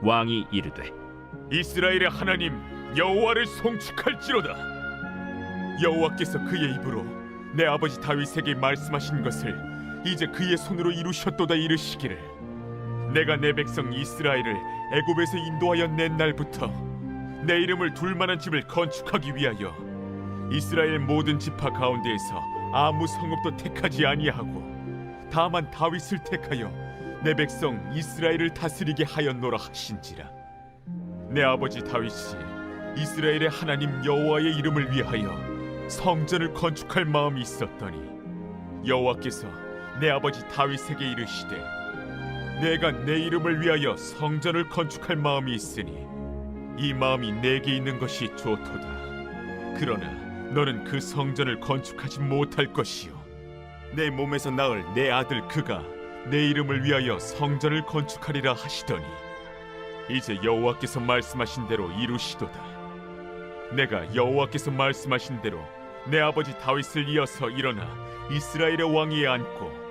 왕이 이르되 이스라엘의 하나님 여호와를 송축할지로다. 여호와께서 그의 입으로 내 아버지 다윗에게 말씀하신 것을 이제 그의 손으로 이루셨도다 이르시기를 내가 내 백성 이스라엘을 애굽에서 인도하여 낸 날부터 내 이름을 둘 만한 집을 건축하기 위하여 이스라엘 모든 지파 가운데에서 아무 성읍도 택하지 아니하고 다만 다윗을 택하여 내 백성 이스라엘을 다스리게 하였노라 하신지라. 내 아버지 다윗이 이스라엘의 하나님 여호와의 이름을 위하여 성전을 건축할 마음이 있었더니 여호와께서 내 아버지 다윗에게 이르시되 내가 내 이름을 위하여 성전을 건축할 마음이 있으니 이 마음이 내게 있는 것이 좋도다. 그러나 너는 그 성전을 건축하지 못할 것이요 내 몸에서 낳을 내 아들 그가 내 이름을 위하여 성전을 건축하리라 하시더니 이제 여호와께서 말씀하신 대로 이루시도다. 내가 여호와께서 말씀하신 대로 내 아버지 다윗을 이어서 일어나 이스라엘의 왕위에 앉고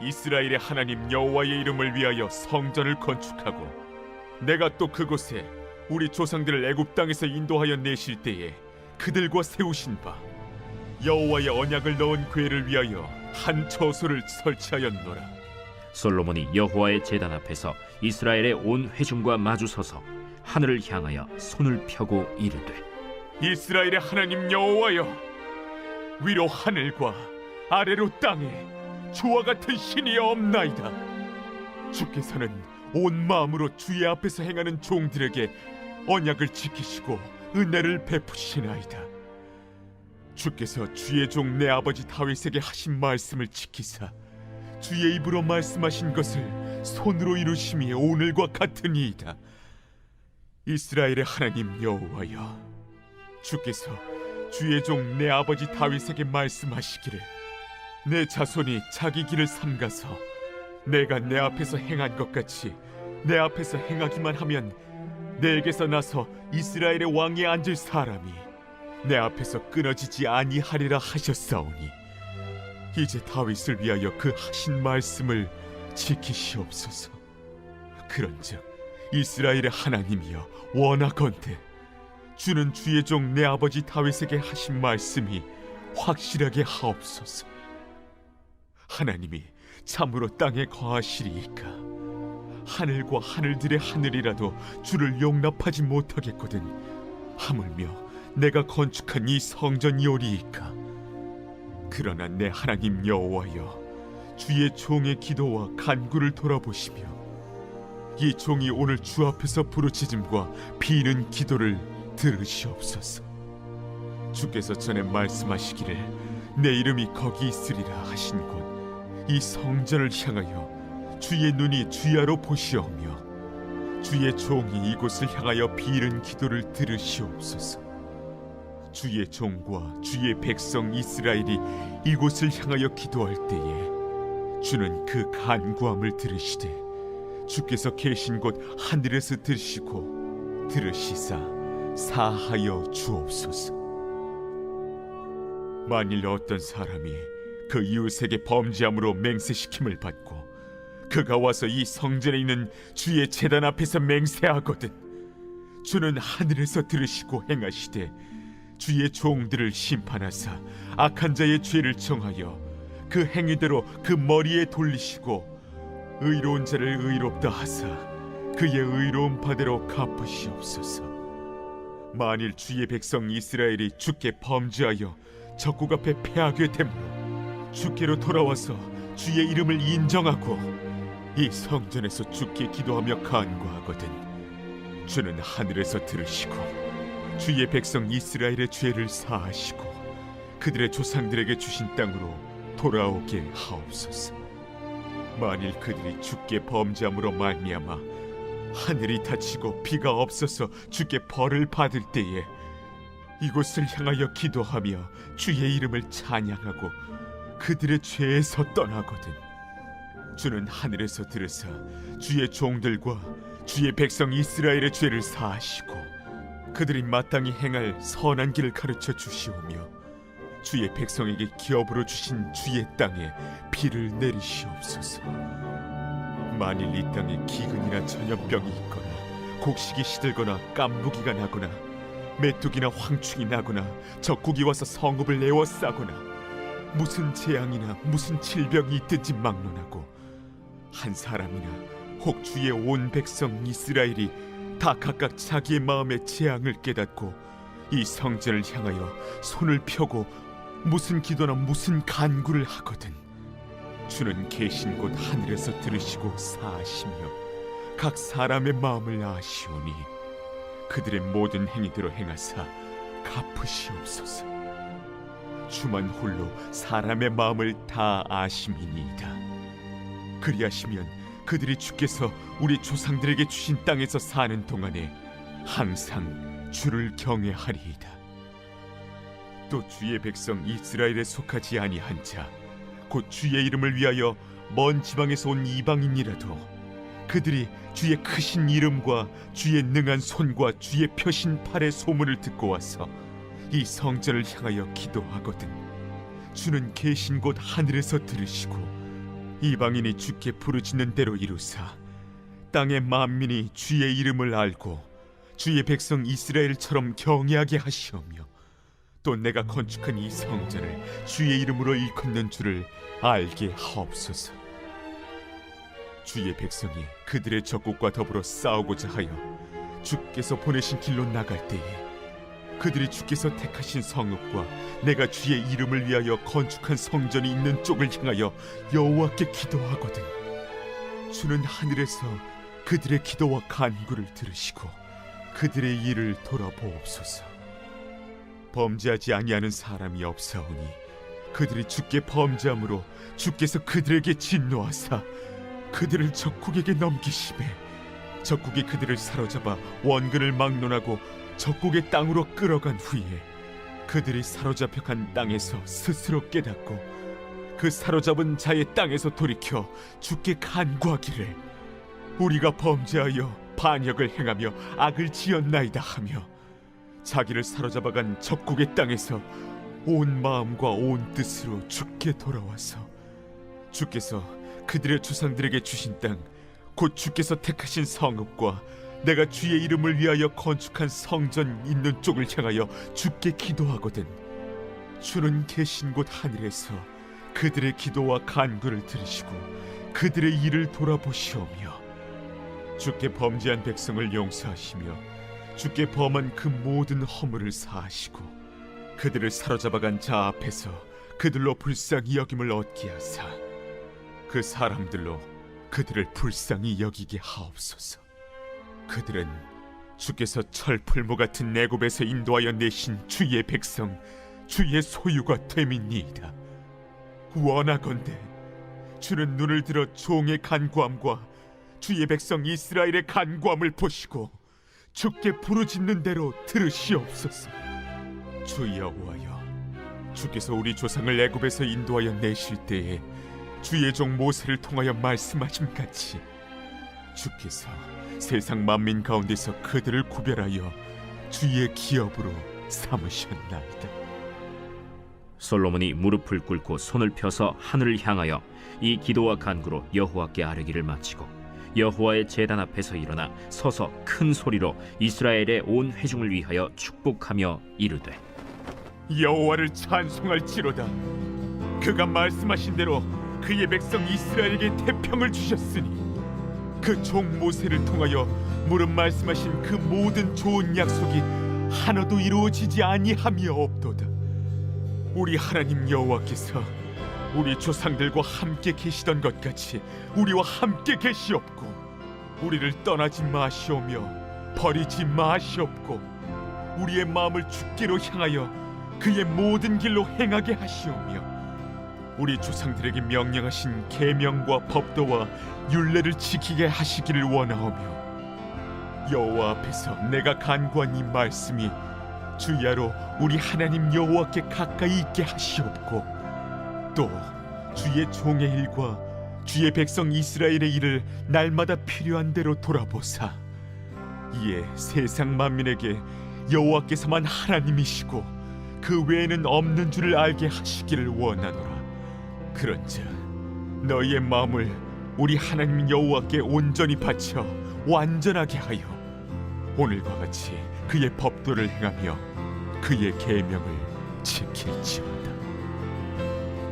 이스라엘의 하나님 여호와의 이름을 위하여 성전을 건축하고 내가 또 그곳에 우리 조상들을 애굽 땅에서 인도하여 내실 때에 그들과 세우신 바 여호와의 언약을 넣은 궤를 위하여 한 처소를 설치하였노라. 솔로몬이 여호와의 제단 앞에서 이스라엘의 온 회중과 마주서서 하늘을 향하여 손을 펴고 이르되 이스라엘의 하나님 여호와여 위로 하늘과 아래로 땅에 주와 같은 신이 없나이다. 주께서는 온 마음으로 주의 앞에서 행하는 종들에게 언약을 지키시고 은혜를 베푸시나이다. 주께서 주의 종 내 아버지 다윗에게 하신 말씀을 지키사 주의 입으로 말씀하신 것을 손으로 이루심이 오늘과 같으니이다. 이스라엘의 하나님 여호와여 주께서 주의 종 내 아버지 다윗에게 말씀하시기를 내 자손이 자기 길을 삼가서 내가 내 앞에서 행한 것 같이 내 앞에서 행하기만 하면 내게서 나서 이스라엘의 왕위에 앉을 사람이 내 앞에서 끊어지지 아니하리라 하셨사오니 이제 다윗을 위하여 그 하신 말씀을 지키시옵소서. 그런즉 이스라엘의 하나님이여 원하건대 주는 주의 종 내 아버지 다윗에게 하신 말씀이 확실하게 하옵소서. 하나님이 참으로 땅에 거하시리이까 하늘과 하늘들의 하늘이라도 주를 용납하지 못하겠거든 하물며 내가 건축한 이 성전이오리이까. 그러나 내 하나님 여호와여 주의 종의 기도와 간구를 돌아보시며 이 종이 오늘 주 앞에서 부르짖음과 비는 기도를 들으시옵소서. 주께서 전에 말씀하시기를 내 이름이 거기 있으리라 하신 곳 이 성전을 향하여 주의 눈이 주야로 보시오며 주의 종이 이곳을 향하여 비는 기도를 들으시옵소서. 주의 종과 주의 백성 이스라엘이 이곳을 향하여 기도할 때에 주는 그 간구함을 들으시되 주께서 계신 곳 하늘에서 들으시고 들으시사 사하여 주옵소서. 만일 어떤 사람이 그 이웃에게 범죄함으로 맹세시킴을 받고 그가 와서 이 성전에 있는 주의 제단 앞에서 맹세하거든 주는 하늘에서 들으시고 행하시되 주의 종들을 심판하사 악한 자의 죄를 정하여 그 행위대로 그 머리에 돌리시고 의로운 자를 의롭다 하사 그의 의로운 바대로 갚으시옵소서. 만일 주의 백성 이스라엘이 주께 범죄하여 적국 앞에 패하게 되므로 주께로 돌아와서 주의 이름을 인정하고 이 성전에서 주께 기도하며 간구하거든 주는 하늘에서 들으시고 주의 백성 이스라엘의 죄를 사하시고 그들의 조상들에게 주신 땅으로 돌아오게 하옵소서. 만일 그들이 주께 범죄함으로 말미암아 하늘이 닫히고 비가 없어서 주께 벌을 받을 때에 이곳을 향하여 기도하며 주의 이름을 찬양하고 그들의 죄에서 떠나거든 주는 하늘에서 들으사 주의 종들과 주의 백성 이스라엘의 죄를 사하시고 그들이 마땅히 행할 선한 길을 가르쳐 주시오며 주의 백성에게 기업으로 주신 주의 땅에 비를 내리시옵소서. 만일 이 땅에 기근이나 전염병이 있거나 곡식이 시들거나 깐부기가 나거나 메뚜기나 황충이 나거나 적국이 와서 성읍을 에워싸거나 무슨 재앙이나 무슨 질병이 있든지 막론하고 한 사람이나 혹 주의 온 백성 이스라엘이 다 각각 자기의 마음의 재앙을 깨닫고 이 성전을 향하여 손을 펴고 무슨 기도나 무슨 간구를 하거든 주는 계신 곳 하늘에서 들으시고 사하시며 각 사람의 마음을 아시오니 그들의 모든 행위대로 행하사 갚으시옵소서. 주만 홀로 사람의 마음을 다 아심이니이다. 그리하시면 그들이 주께서 우리 조상들에게 주신 땅에서 사는 동안에 항상 주를 경외하리이다. 또 주의 백성 이스라엘에 속하지 아니한 자 곧 주의 이름을 위하여 먼 지방에서 온 이방인이라도 그들이 주의 크신 이름과 주의 능한 손과 주의 펴신 팔의 소문을 듣고 와서 이 성전을 향하여 기도하거든 주는 계신 곳 하늘에서 들으시고 이방인이 주께 부르짖는 대로 이루사 땅의 만민이 주의 이름을 알고 주의 백성 이스라엘처럼 경외하게 하시오며 또 내가 건축한 이 성전을 주의 이름으로 일컫는 줄을 알게 하옵소서. 주의 백성이 그들의 적국과 더불어 싸우고자 하여 주께서 보내신 길로 나갈 때에 그들이 주께서 택하신 성읍과 내가 주의 이름을 위하여 건축한 성전이 있는 쪽을 향하여 여호와께 기도하거든 주는 하늘에서 그들의 기도와 간구를 들으시고 그들의 일을 돌아보옵소서. 범죄하지 아니하는 사람이 없사오니 그들이 주께 범죄함으로 주께서 그들에게 진노하사 그들을 적국에게 넘기시매 적국이 그들을 사로잡아 원근을 막론하고 적국의 땅으로 끌어간 후에 그들이 사로잡혀 간 땅에서 스스로 깨닫고 그 사로잡은 자의 땅에서 돌이켜 주께 간구하기를 우리가 범죄하여 반역을 행하며 악을 지었나이다 하며 자기를 사로잡아간 적국의 땅에서 온 마음과 온 뜻으로 주께 돌아와서 주께서 그들의 조상들에게 주신 땅 곧 주께서 택하신 성읍과 내가 주의 이름을 위하여 건축한 성전 있는 쪽을 향하여 주께 기도하거든 주는 계신 곳 하늘에서 그들의 기도와 간구를 들으시고 그들의 일을 돌아보시오며 주께 범죄한 백성을 용서하시며 주께 범한 그 모든 허물을 사하시고 그들을 사로잡아간 자 앞에서 그들로 불쌍히 여김을 얻게 하사 그 사람들로 그들을 불쌍히 여기게 하옵소서. 그들은 주께서 철풀무 같은 애굽에서 인도하여 내신 주의 백성 주의 소유가 됨이니이다. 원하건대 주는 눈을 들어 종의 간구함과 주의 백성 이스라엘의 간구함을 보시고 주께 부르짖는 대로 들으시옵소서. 주 여호와여, 주께서 우리 조상을 애굽에서 인도하여 내실 때에 주의 종 모세를 통하여 말씀하신 같이 주께서 세상 만민 가운데서 그들을 구별하여 주의 기업으로 삼으셨나이다. 솔로몬이 무릎을 꿇고 손을 펴서 하늘을 향하여 이 기도와 간구로 여호와께 아뢰기를 마치고 여호와의 제단 앞에서 일어나 서서 큰 소리로 이스라엘의 온 회중을 위하여 축복하며 이르되 여호와를 찬송할지로다. 그가 말씀하신 대로 그의 백성 이스라엘에게 태평을 주셨으니 그 종 모세를 통하여 무릇 말씀하신 그 모든 좋은 약속이 하나도 이루어지지 아니하며 없도다. 우리 하나님 여호와께서 우리 조상들과 함께 계시던 것 같이 우리와 함께 계시옵고 우리를 떠나지 마시오며 버리지 마시옵고 우리의 마음을 주께로 향하여 그의 모든 길로 행하게 하시오며 우리 조상들에게 명령하신 계명과 법도와 율례를 지키게 하시기를 원하오며 여호와 앞에서 내가 간구한 이 말씀이 주야로 우리 하나님 여호와께 가까이 있게 하시옵고 또 주의 종의 일과 주의 백성 이스라엘의 일을 날마다 필요한 대로 돌아보사 이에 세상 만민에게 여호와께서만 하나님이시고 그 외에는 없는 줄을 알게 하시기를 원하노라. 그런즉 너희의 마음을 우리 하나님 여호와께 온전히 바쳐 완전하게 하여 오늘과 같이 그의 법도를 행하며 그의 계명을 지킬지어다.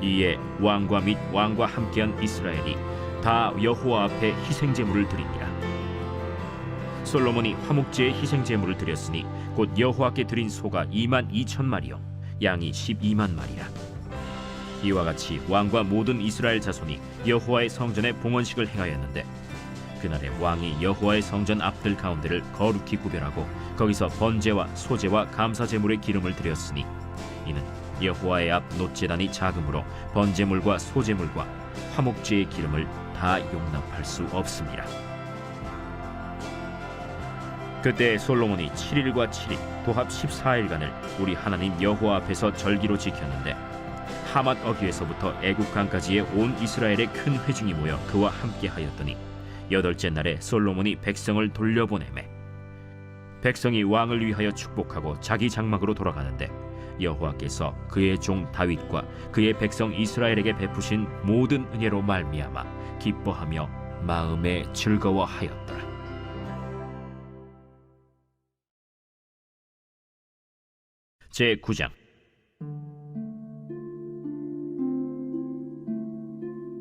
이에 왕과 및 왕과 함께한 이스라엘이 다 여호와 앞에 희생제물을 드리니라. 솔로몬이 화목제의 희생제물을 드렸으니 곧 여호와께 드린 소가 22,000마리요 양이 12만마리라. 이와 같이 왕과 모든 이스라엘 자손이 여호와의 성전에 봉헌식을 행하였는데 그날에 왕이 여호와의 성전 앞들 가운데를 거룩히 구별하고 거기서 번제와 소제와 감사제물의 기름을 드렸으니 이는 여호와의 앞 놋제단이 작으므로 번제물과 소제물과 화목제의 기름을 다 용납할 수 없습니다. 그때 솔로몬이 7일과 7일 도합 14일간을 우리 하나님 여호와 앞에서 절기로 지켰는데 하맛 어귀에서부터 애국강까지의 온 이스라엘의 큰 회중이 모여 그와 함께 하였더니 8째 날에 솔로몬이 백성을 돌려보내매 백성이 왕을 위하여 축복하고 자기 장막으로 돌아가는데 여호와께서 그의 종 다윗과 그의 백성 이스라엘에게 베푸신 모든 은혜로 말미암아 기뻐하며 마음에 즐거워하였더라. 제9장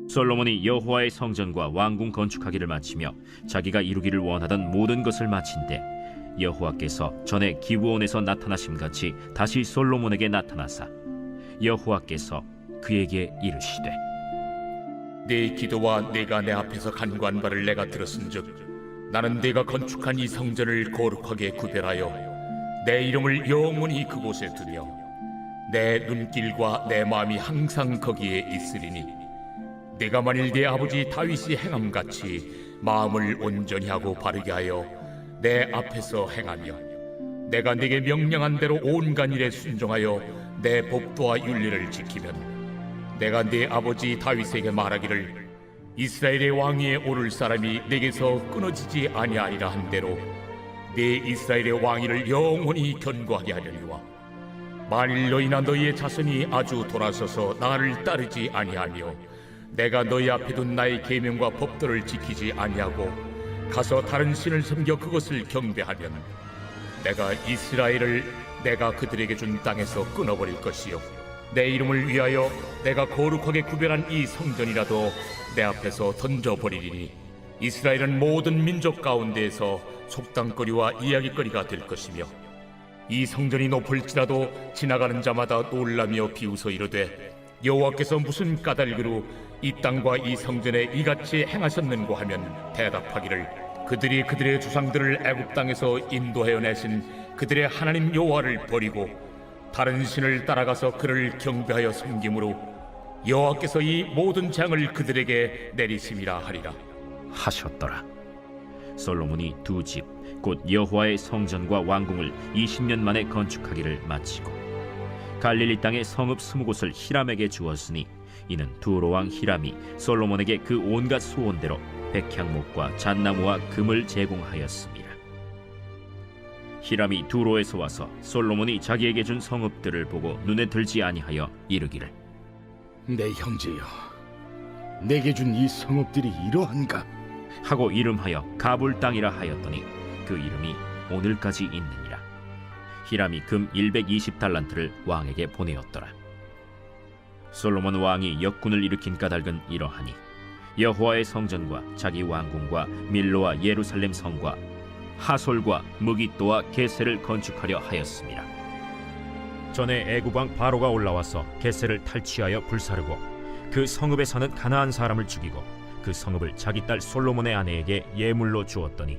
솔로몬이 여호와의 성전과 왕궁 건축하기를 마치며 자기가 이루기를 원하던 모든 것을 마친데 여호와께서 전에 기브온에서 나타나심같이 다시 솔로몬에게 나타나사 여호와께서 그에게 이르시되 네 기도와 네가 내 앞에서 간구한 바를 내가 들었은즉 나는 네가 건축한 이 성전을 거룩하게 구별하여 내 이름을 영원히 그곳에 두며 내 눈길과 내 마음이 항상 거기에 있으리니 네가 만일 네 아버지 다윗이 행함같이 마음을 온전히 하고 바르게 하여 내 앞에서 행하며 내가 네게 명령한 대로 온갖 일에 순종하여 내 법도와 윤리를 지키면 내가 네 아버지 다윗에게 말하기를 이스라엘의 왕위에 오를 사람이 네게서 끊어지지 아니하리라 한 대로 네 이스라엘의 왕위를 영원히 견고하게 하려니와 만일 너희나 너희의 자손이 아주 돌아서서 나를 따르지 아니하며 내가 너희 앞에 둔 나의 계명과 법도를 지키지 아니하고 가서 다른 신을 섬겨 그것을 경배하면 내가 이스라엘을 내가 그들에게 준 땅에서 끊어버릴 것이요 내 이름을 위하여 내가 거룩하게 구별한 이 성전이라도 내 앞에서 던져버리리니 이스라엘은 모든 민족 가운데에서 속담거리와 이야기거리가 될 것이며 이 성전이 높을지라도 지나가는 자마다 놀라며 비웃어 이르되 여호와께서 무슨 까닭으로 이 땅과 이 성전에 이같이 행하셨는고 하면 대답하기를 그들이 그들의 조상들을 애굽 땅에서 인도하여 내신 그들의 하나님 여호와를 버리고 다른 신을 따라가서 그를 경배하여 섬김으로 여호와께서 이 모든 재앙을 그들에게 내리심이라 하리라 하셨더라. 솔로몬이 두 집 곧 여호와의 성전과 왕궁을 20년 만에 건축하기를 마치고 갈릴리 땅의 성읍 20곳을 히람에게 주었으니 이는 두로 왕 히람이 솔로몬에게 그 온갖 소원대로 백향목과 잣나무와 금을 제공하였습니다. 히람이 두로에서 와서 솔로몬이 자기에게 준 성읍들을 보고 눈에 들지 아니하여 이르기를 내 형제여, 내게 준 이 성읍들이 이러한가? 하고 이름하여 가불 땅이라 하였더니 그 이름이 오늘까지 있느니라. 히람이 금 120달란트를 왕에게 보내었더라. 솔로몬 왕이 역군을 일으킨 까닭은 이러하니 여호와의 성전과 자기 왕궁과 밀로와 예루살렘 성과 하솔과 무깃도와 게셀을 건축하려 하였습니다. 전에 애굽왕 바로가 올라와서 게셀을 탈취하여 불사르고 그 성읍에 사는 가나안 사람을 죽이고 그 성읍을 자기 딸 솔로몬의 아내에게 예물로 주었더니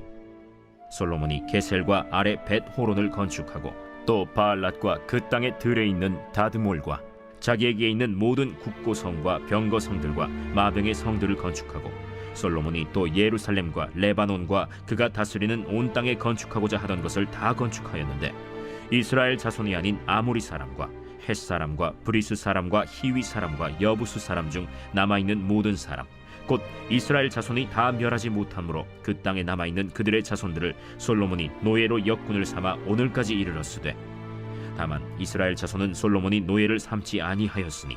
솔로몬이 게셀과 아래 벳 호론을 건축하고 또 바알랏과 그 땅의 들에 있는 다드몰과 자기에게 있는 모든 국고성과 병거성들과 마병의 성들을 건축하고 솔로몬이 또 예루살렘과 레바논과 그가 다스리는 온 땅에 건축하고자 하던 것을 다 건축하였는데 이스라엘 자손이 아닌 아모리 사람과 헷 사람과 브리스 사람과 히위 사람과 여부수 사람 중 남아있는 모든 사람 곧 이스라엘 자손이 다 멸하지 못함으로 그 땅에 남아있는 그들의 자손들을 솔로몬이 노예로 역군을 삼아 오늘까지 이르렀으되 다만 이스라엘 자손은 솔로몬이 노예를 삼지 아니하였으니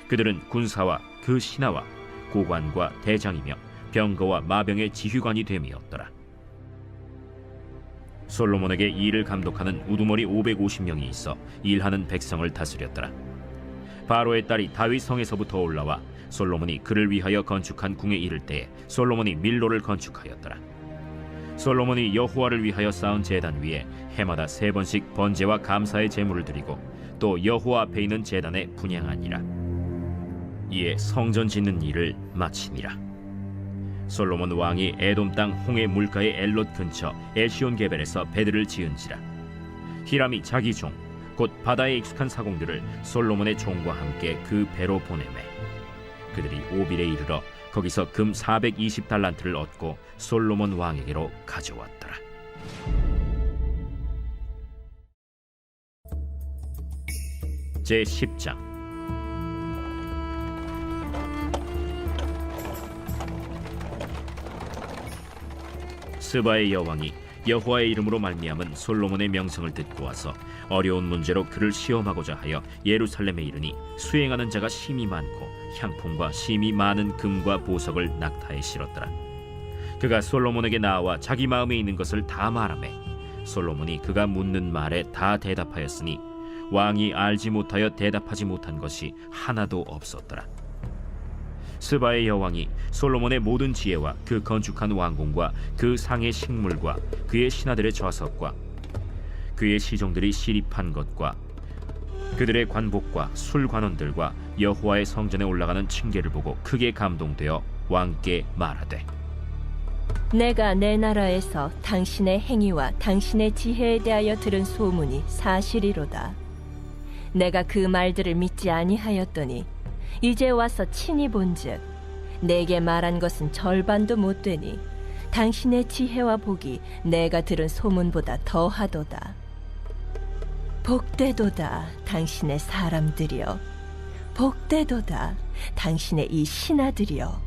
그들은 군사와 그 신하와 고관과 대장이며 병거와 마병의 지휘관이 됨이었더라. 솔로몬에게 이 일을 감독하는 우두머리 550명이 있어 일하는 백성을 다스렸더라. 바로의 딸이 다윗 성에서부터 올라와 솔로몬이 그를 위하여 건축한 궁에 이를 때에 솔로몬이 밀로를 건축하였더라. 솔로몬이 여호와를 위하여 쌓은 제단 위에 해마다 3번씩 번제와 감사의 제물을 드리고 또 여호와 앞에 있는 제단에 분향하니라. 이에 성전 짓는 일을 마치니라. 솔로몬 왕이 에돔 땅 홍해 물가의 엘롯 근처 에시온 게벨에서 배들을 지은지라. 히람이 자기 종 곧 바다에 익숙한 사공들을 솔로몬의 종과 함께 그 배로 보내매 그들이 오빌에 이르러 거기서 금 420달란트를 얻고 솔로몬 왕에게로 가져왔더라. 제10장 스바의 여왕이 여호와의 이름으로 말미암은 솔로몬의 명성을 듣고 와서 어려운 문제로 그를 시험하고자 하여 예루살렘에 이르니 수행하는 자가 심히 많고 향품과 심히 많은 금과 보석을 낙타에 실었더라. 그가 솔로몬에게 나와 자기 마음에 있는 것을 다 말하매 솔로몬이 그가 묻는 말에 다 대답하였으니 왕이 알지 못하여 대답하지 못한 것이 하나도 없었더라. 스바의 여왕이 솔로몬의 모든 지혜와 그 건축한 왕궁과 그 상의 식물과 그의 신하들의 좌석과 그의 시종들이 시립한 것과 그들의 관복과 술관원들과 여호와의 성전에 올라가는 층계를 보고 크게 감동되어 왕께 말하되 내가 내 나라에서 당신의 행위와 당신의 지혜에 대하여 들은 소문이 사실이로다. 내가 그 말들을 믿지 아니하였더니 이제 와서 친히 본즉 내게 말한 것은 절반도 못 되니 당신의 지혜와 복이 내가 들은 소문보다 더하도다. 복되도다 당신의 사람들이여, 복되도다 당신의 이 신하들이여.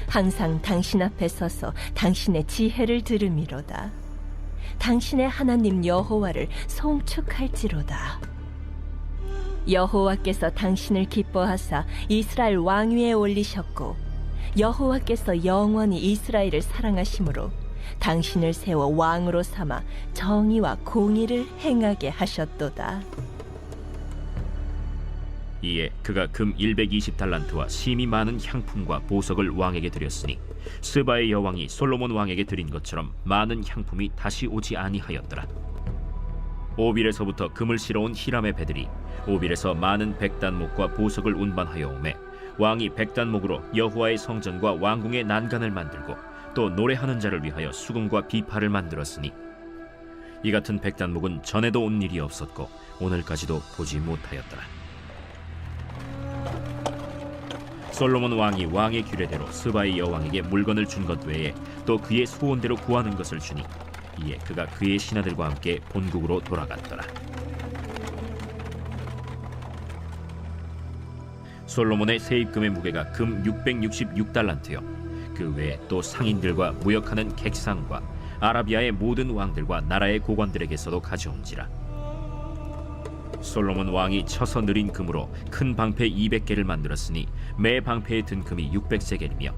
항상 당신 앞에 서서 당신의 지혜를 들음이로다. 당신의 하나님 여호와를 송축할지로다. 여호와께서 당신을 기뻐하사 이스라엘 왕위에 올리셨고 여호와께서 영원히 이스라엘을 사랑하심으로 당신을 세워 왕으로 삼아 정의와 공의를 행하게 하셨도다. 이에 그가 금 120달란트와 심히 많은 향품과 보석을 왕에게 드렸으니 스바의 여왕이 솔로몬 왕에게 드린 것처럼 많은 향품이 다시 오지 아니하였더라. 오빌에서부터 금을 실어온 히람의 배들이 오빌에서 많은 백단목과 보석을 운반하여 오매 왕이 백단목으로 여호와의 성전과 왕궁의 난간을 만들고 또 노래하는 자를 위하여 수금과 비파를 만들었으니 이 같은 백단목은 전에도 온 일이 없었고 오늘까지도 보지 못하였더라. 솔로몬 왕이 왕의 규례대로 스바의 여왕에게 물건을 준 것 외에 또 그의 소원대로 구하는 것을 주니 이에 그가 그의 신하들과 함께 본국으로 돌아갔더라. 솔로몬의 세입금의 무게가 금 666달란트요 그 외에 또 상인들과 무역하는 객상과 아라비아의 모든 왕들과 나라의 고관들에게서도 가져온지라. 솔로몬 왕이 쳐서 느린 금으로 큰 방패 200개를 만들었으니 매 방패에 든 금이 600세겔이며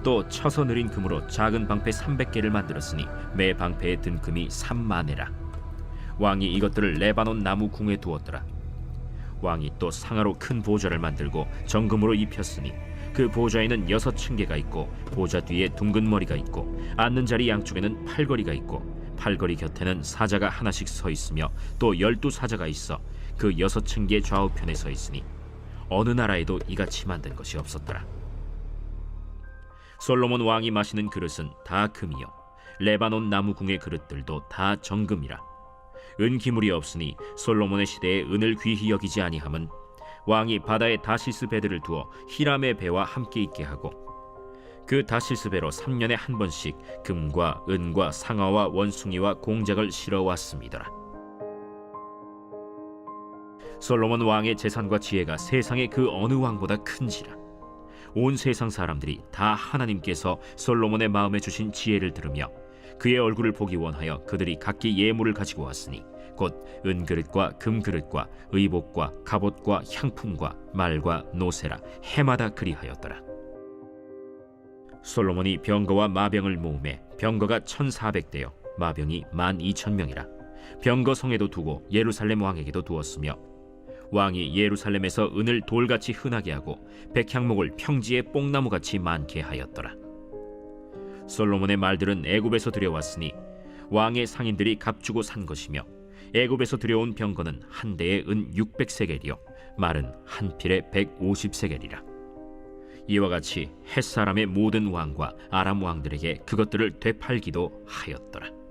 또 쳐서 느린 금으로 작은 방패 300개를 만들었으니 매 방패에 든 금이 3만에라. 왕이 이것들을 레바논 나무 궁에 두었더라. 왕이 또 상하로 큰 보좌를 만들고 정금으로 입혔으니 그 보좌에는 6층계가 있고 보좌 뒤에 둥근 머리가 있고 앉는 자리 양쪽에는 팔걸이가 있고 팔걸이 곁에는 사자가 하나씩 서 있으며 또 12사자가 있어 그 6층계 좌우편에 서 있으니 어느 나라에도 이같이 만든 것이 없었더라. 솔로몬 왕이 마시는 그릇은 다 금이요 레바논 나무 궁의 그릇들도 다 정금이라. 은기물이 없으니 솔로몬의 시대에 은을 귀히 여기지 아니함은 왕이 바다에 다시스 배들을 두어 히람의 배와 함께 있게 하고 그 다시스 배로 3년에 한 번씩 금과 은과 상아와 원숭이와 공작을 실어왔습니다. 솔로몬 왕의 재산과 지혜가 세상의 그 어느 왕보다 큰지라. 온 세상 사람들이 다 하나님께서 솔로몬의 마음에 주신 지혜를 들으며 그의 얼굴을 보기 원하여 그들이 각기 예물을 가지고 왔으니 곧 은그릇과 금그릇과 의복과 갑옷과 향품과 말과 노새라 해마다 그리하였더라. 솔로몬이 병거와 마병을 모으매 병거가 1400대요 마병이 12,000명이라. 병거 성에도 두고 예루살렘 왕에게도 두었으며 왕이 예루살렘에서 은을 돌같이 흔하게 하고 백향목을 평지에 뽕나무같이 많게 하였더라. 솔로몬의 말들은 애굽에서 들여왔으니 왕의 상인들이 값주고 산 것이며 애굽에서 들여온 병거는 한 대에 은 600세겔이요 말은 한 필에 150세겔이라. 이와 같이 헷사람의 모든 왕과 아람 왕들에게 그것들을 되팔기도 하였더라.